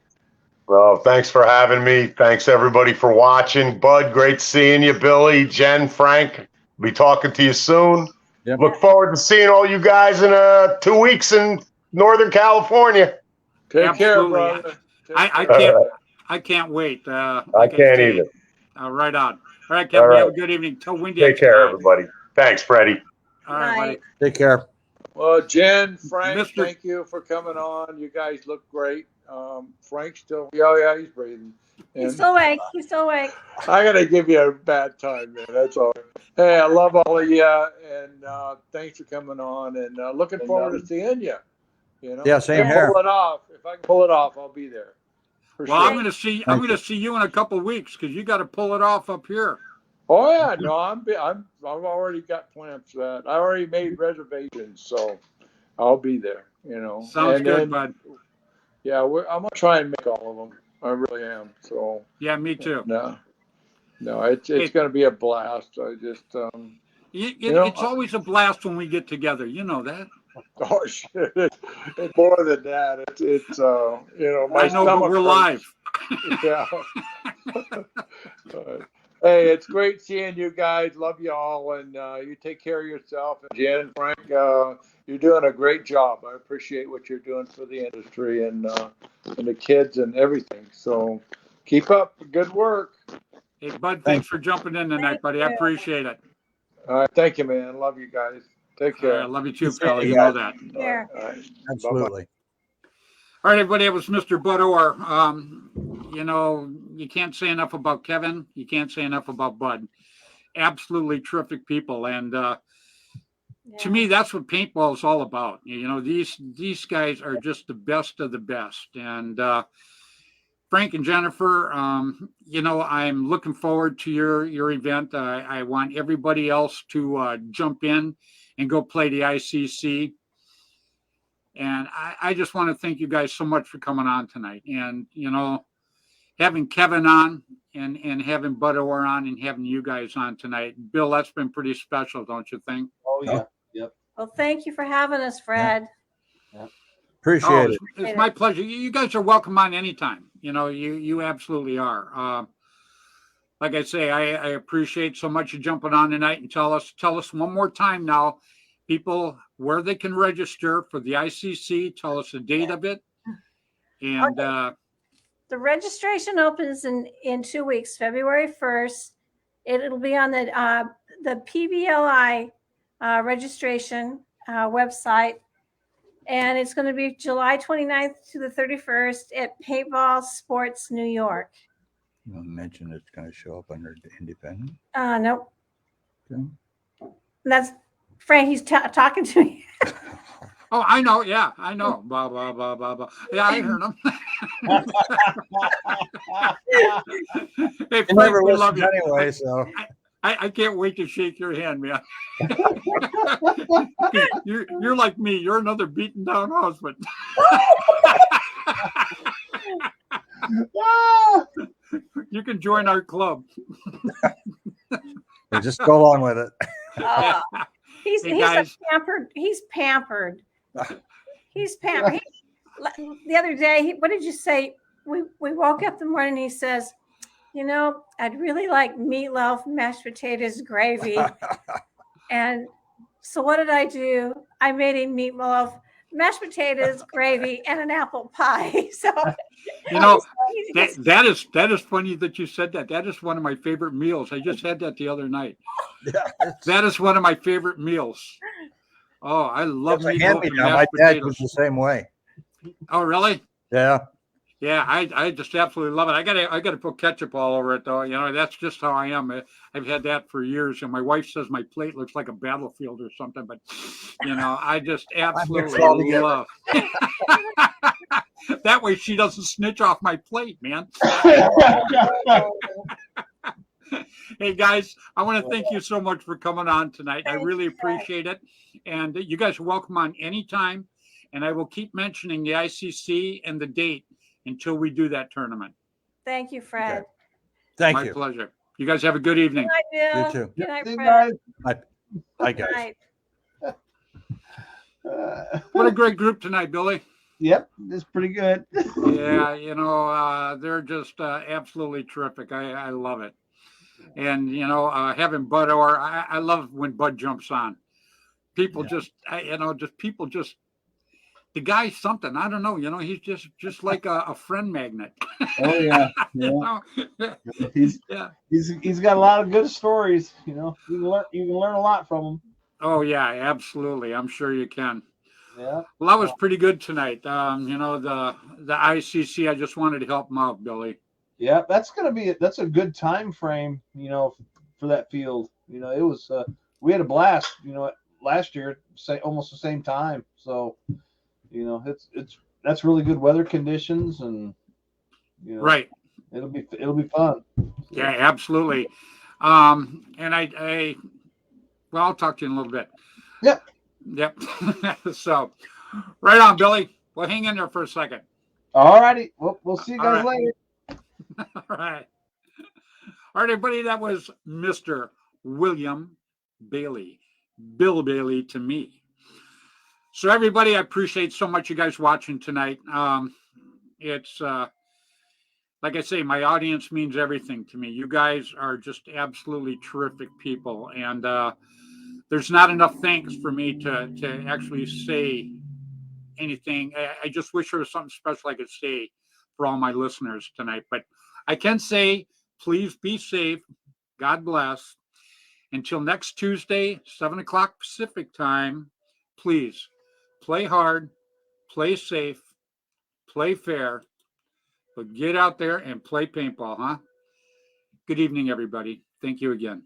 [SPEAKER 5] Well, thanks for having me. Thanks, everybody, for watching. Bud, great seeing you. Billy, Jen, Frank, be talking to you soon. Yep. Look forward to seeing all you guys in 2 weeks in Northern California.
[SPEAKER 6] Take care, brother.
[SPEAKER 1] I can't wait.
[SPEAKER 5] I can't either.
[SPEAKER 1] Right on. All right, Kevin.
[SPEAKER 5] All right.
[SPEAKER 1] Have a good evening. Tell Wendy.
[SPEAKER 5] Take care, everybody. Thanks, Freddie.
[SPEAKER 1] All right, buddy.
[SPEAKER 3] Night.
[SPEAKER 4] Take care.
[SPEAKER 6] Well, Jen, Frank,
[SPEAKER 1] Mr.
[SPEAKER 6] thank you for coming on. You guys look great. Frank's still, yeah, he's breathing.
[SPEAKER 3] He's
[SPEAKER 6] And
[SPEAKER 3] still awake. He's still awake.
[SPEAKER 6] I gotta give you a bad time, man. That's all. Hey, I love all of you, and thanks for coming on. And looking forward to seeing you. You know,
[SPEAKER 4] Yeah, same
[SPEAKER 6] If I
[SPEAKER 4] here.
[SPEAKER 6] Pull it off. If I can pull it off, I'll be there. For
[SPEAKER 1] Well,
[SPEAKER 6] sure.
[SPEAKER 1] I'm going to see you in a couple of weeks because you got to pull it off up here.
[SPEAKER 6] Oh yeah, no, I've already got plans for that. I already made reservations, so I'll be there. You know,
[SPEAKER 1] Sounds
[SPEAKER 6] and
[SPEAKER 1] good,
[SPEAKER 6] then,
[SPEAKER 1] bud.
[SPEAKER 6] Yeah, I'm gonna try and make all of them. I really am. So
[SPEAKER 1] Yeah, me too.
[SPEAKER 6] no, it's gonna be a blast. I just
[SPEAKER 1] It's always a blast when we get together. You know that.
[SPEAKER 6] oh shit, it's more than that. It's my
[SPEAKER 1] I know, but
[SPEAKER 6] stomach
[SPEAKER 1] we're
[SPEAKER 6] hurts.
[SPEAKER 1] live.
[SPEAKER 6] Yeah. Hey, it's great seeing you guys. Love you all, and you take care of yourself. And Jen and Frank, you're doing a great job. I appreciate what you're doing for the industry and the kids and everything. So keep up the good work.
[SPEAKER 1] Hey, Bud, thanks for jumping in tonight, buddy. I appreciate it.
[SPEAKER 6] All right, thank you, man. Love you guys. Take care.
[SPEAKER 1] I love you too,
[SPEAKER 4] Same
[SPEAKER 1] fella.
[SPEAKER 4] to
[SPEAKER 1] You
[SPEAKER 4] you
[SPEAKER 1] know
[SPEAKER 4] guys.
[SPEAKER 1] that.
[SPEAKER 3] Here.
[SPEAKER 6] All right.
[SPEAKER 4] Absolutely.
[SPEAKER 1] All right, everybody. It was Mr. Bud Orr. You can't say enough about Kevin. You can't say enough about Bud. Absolutely terrific people. And to me, that's what paintball is all about. These guys are just the best of the best. And Frank and Jennifer, I'm looking forward to your event. I want everybody else to jump in and go play the ICC. And I just want to thank you guys so much for coming on tonight. And, having Kevin on and having Bud Orr on and having you guys on tonight. Bill, that's been pretty special, don't you think?
[SPEAKER 2] Oh yeah. Yep.
[SPEAKER 3] Well, thank you for having us, Fred.
[SPEAKER 4] Appreciate it.
[SPEAKER 1] It's my pleasure. You guys are welcome on anytime. You absolutely are. Like I say, I appreciate so much you jumping on tonight and tell us one more time now, people, where they can register for the ICC. Tell us the date of it. And
[SPEAKER 3] The registration opens in 2 weeks, February 1st. It'll be on the PBLI registration website. And it's going to be July 29th to the 31st at Paintball Sports, New York.
[SPEAKER 4] You mentioned it's going to show up under the independent.
[SPEAKER 3] Nope.
[SPEAKER 4] Okay.
[SPEAKER 3] That's Frank. He's talking to me.
[SPEAKER 1] oh, I know. Yeah, I know. Blah, blah, blah, blah, blah. Yeah, I heard him. Hey,
[SPEAKER 4] He
[SPEAKER 1] Frank,
[SPEAKER 4] never
[SPEAKER 1] we love
[SPEAKER 4] listens
[SPEAKER 1] you.
[SPEAKER 4] anyway, so
[SPEAKER 1] I can't wait to shake your hand, man. You're like me. You're another beaten down husband. You can join our club.
[SPEAKER 4] you just go along with it.
[SPEAKER 3] He's pampered. He's pampered. He's pampered. The other day, what did you say? We woke up the morning. He says, I'd really like meatloaf, mashed potatoes, gravy. And so what did I do? I made a meatloaf, mashed potatoes, gravy, and an apple pie. So
[SPEAKER 1] that is funny that you said that. That is one of my favorite meals. I just had that the other night.
[SPEAKER 4] Yeah,
[SPEAKER 1] that is one of my favorite meals. Oh, I love meatloaf and
[SPEAKER 4] My
[SPEAKER 1] mashed
[SPEAKER 4] dad
[SPEAKER 1] potatoes.
[SPEAKER 4] was the same way.
[SPEAKER 1] Oh, really?
[SPEAKER 4] Yeah.
[SPEAKER 1] Yeah, I just absolutely love it. I gotta put ketchup all over it though. That's just how I am. I've had that for years, and my wife says my plate looks like a battlefield or something. But I just absolutely love. That way, she doesn't snitch off my plate, man. Hey guys, I want to thank you so much for coming on tonight. I really appreciate it, and you guys are welcome on anytime. And I will keep mentioning the ICC and the date until we do that tournament.
[SPEAKER 3] Thank you, Fred.
[SPEAKER 4] Okay. Thank
[SPEAKER 1] My
[SPEAKER 4] you.
[SPEAKER 1] pleasure. You guys have a good evening.
[SPEAKER 3] Good night, Bill.
[SPEAKER 4] You too.
[SPEAKER 3] Good night,
[SPEAKER 2] See you
[SPEAKER 3] Fred.
[SPEAKER 2] guys.
[SPEAKER 4] Hi,
[SPEAKER 3] Good
[SPEAKER 4] guys.
[SPEAKER 3] night.
[SPEAKER 1] What a great group tonight, Billy.
[SPEAKER 2] Yep, it's pretty good.
[SPEAKER 1] Yeah, they're just absolutely terrific. I love it. And, having Bud Orr, I love when Bud jumps on. People the guy's something. I don't know. He's just like a friend magnet.
[SPEAKER 2] Oh yeah,
[SPEAKER 1] You
[SPEAKER 2] yeah.
[SPEAKER 1] know?
[SPEAKER 2] He's
[SPEAKER 1] Yeah.
[SPEAKER 2] he's got a lot of good stories. You can learn a lot from him.
[SPEAKER 1] Oh yeah, absolutely. I'm sure you can.
[SPEAKER 2] Yeah.
[SPEAKER 1] Well, that was pretty good tonight. The ICC. I just wanted to help them out, Billy.
[SPEAKER 2] Yeah, that's a good time frame. For that field. It was we had a blast. Last year, almost the same time. So, that's really good weather conditions, and
[SPEAKER 1] Right.
[SPEAKER 2] it'll be fun.
[SPEAKER 1] Yeah, absolutely. And I'll talk to you in a little bit.
[SPEAKER 2] Yep.
[SPEAKER 1] Yep. So, right on, Billy. Well, hang in there for a second.
[SPEAKER 2] All righty. We'll see you
[SPEAKER 1] All
[SPEAKER 2] guys
[SPEAKER 1] right.
[SPEAKER 2] later.
[SPEAKER 1] All right. All right, everybody. That was Mr. William Bailey, Bill Bailey to me. So, everybody, I appreciate so much you guys watching tonight. It's like I say, my audience means everything to me. You guys are just absolutely terrific people, and there's not enough thanks for me to actually say anything. I just wish there was something special I could say for all my listeners tonight. But I can say, please be safe. God bless. Until next Tuesday, 7 o'clock Pacific time, please play hard, play safe, play fair, but get out there and play paintball, huh? Good evening, everybody. Thank you again.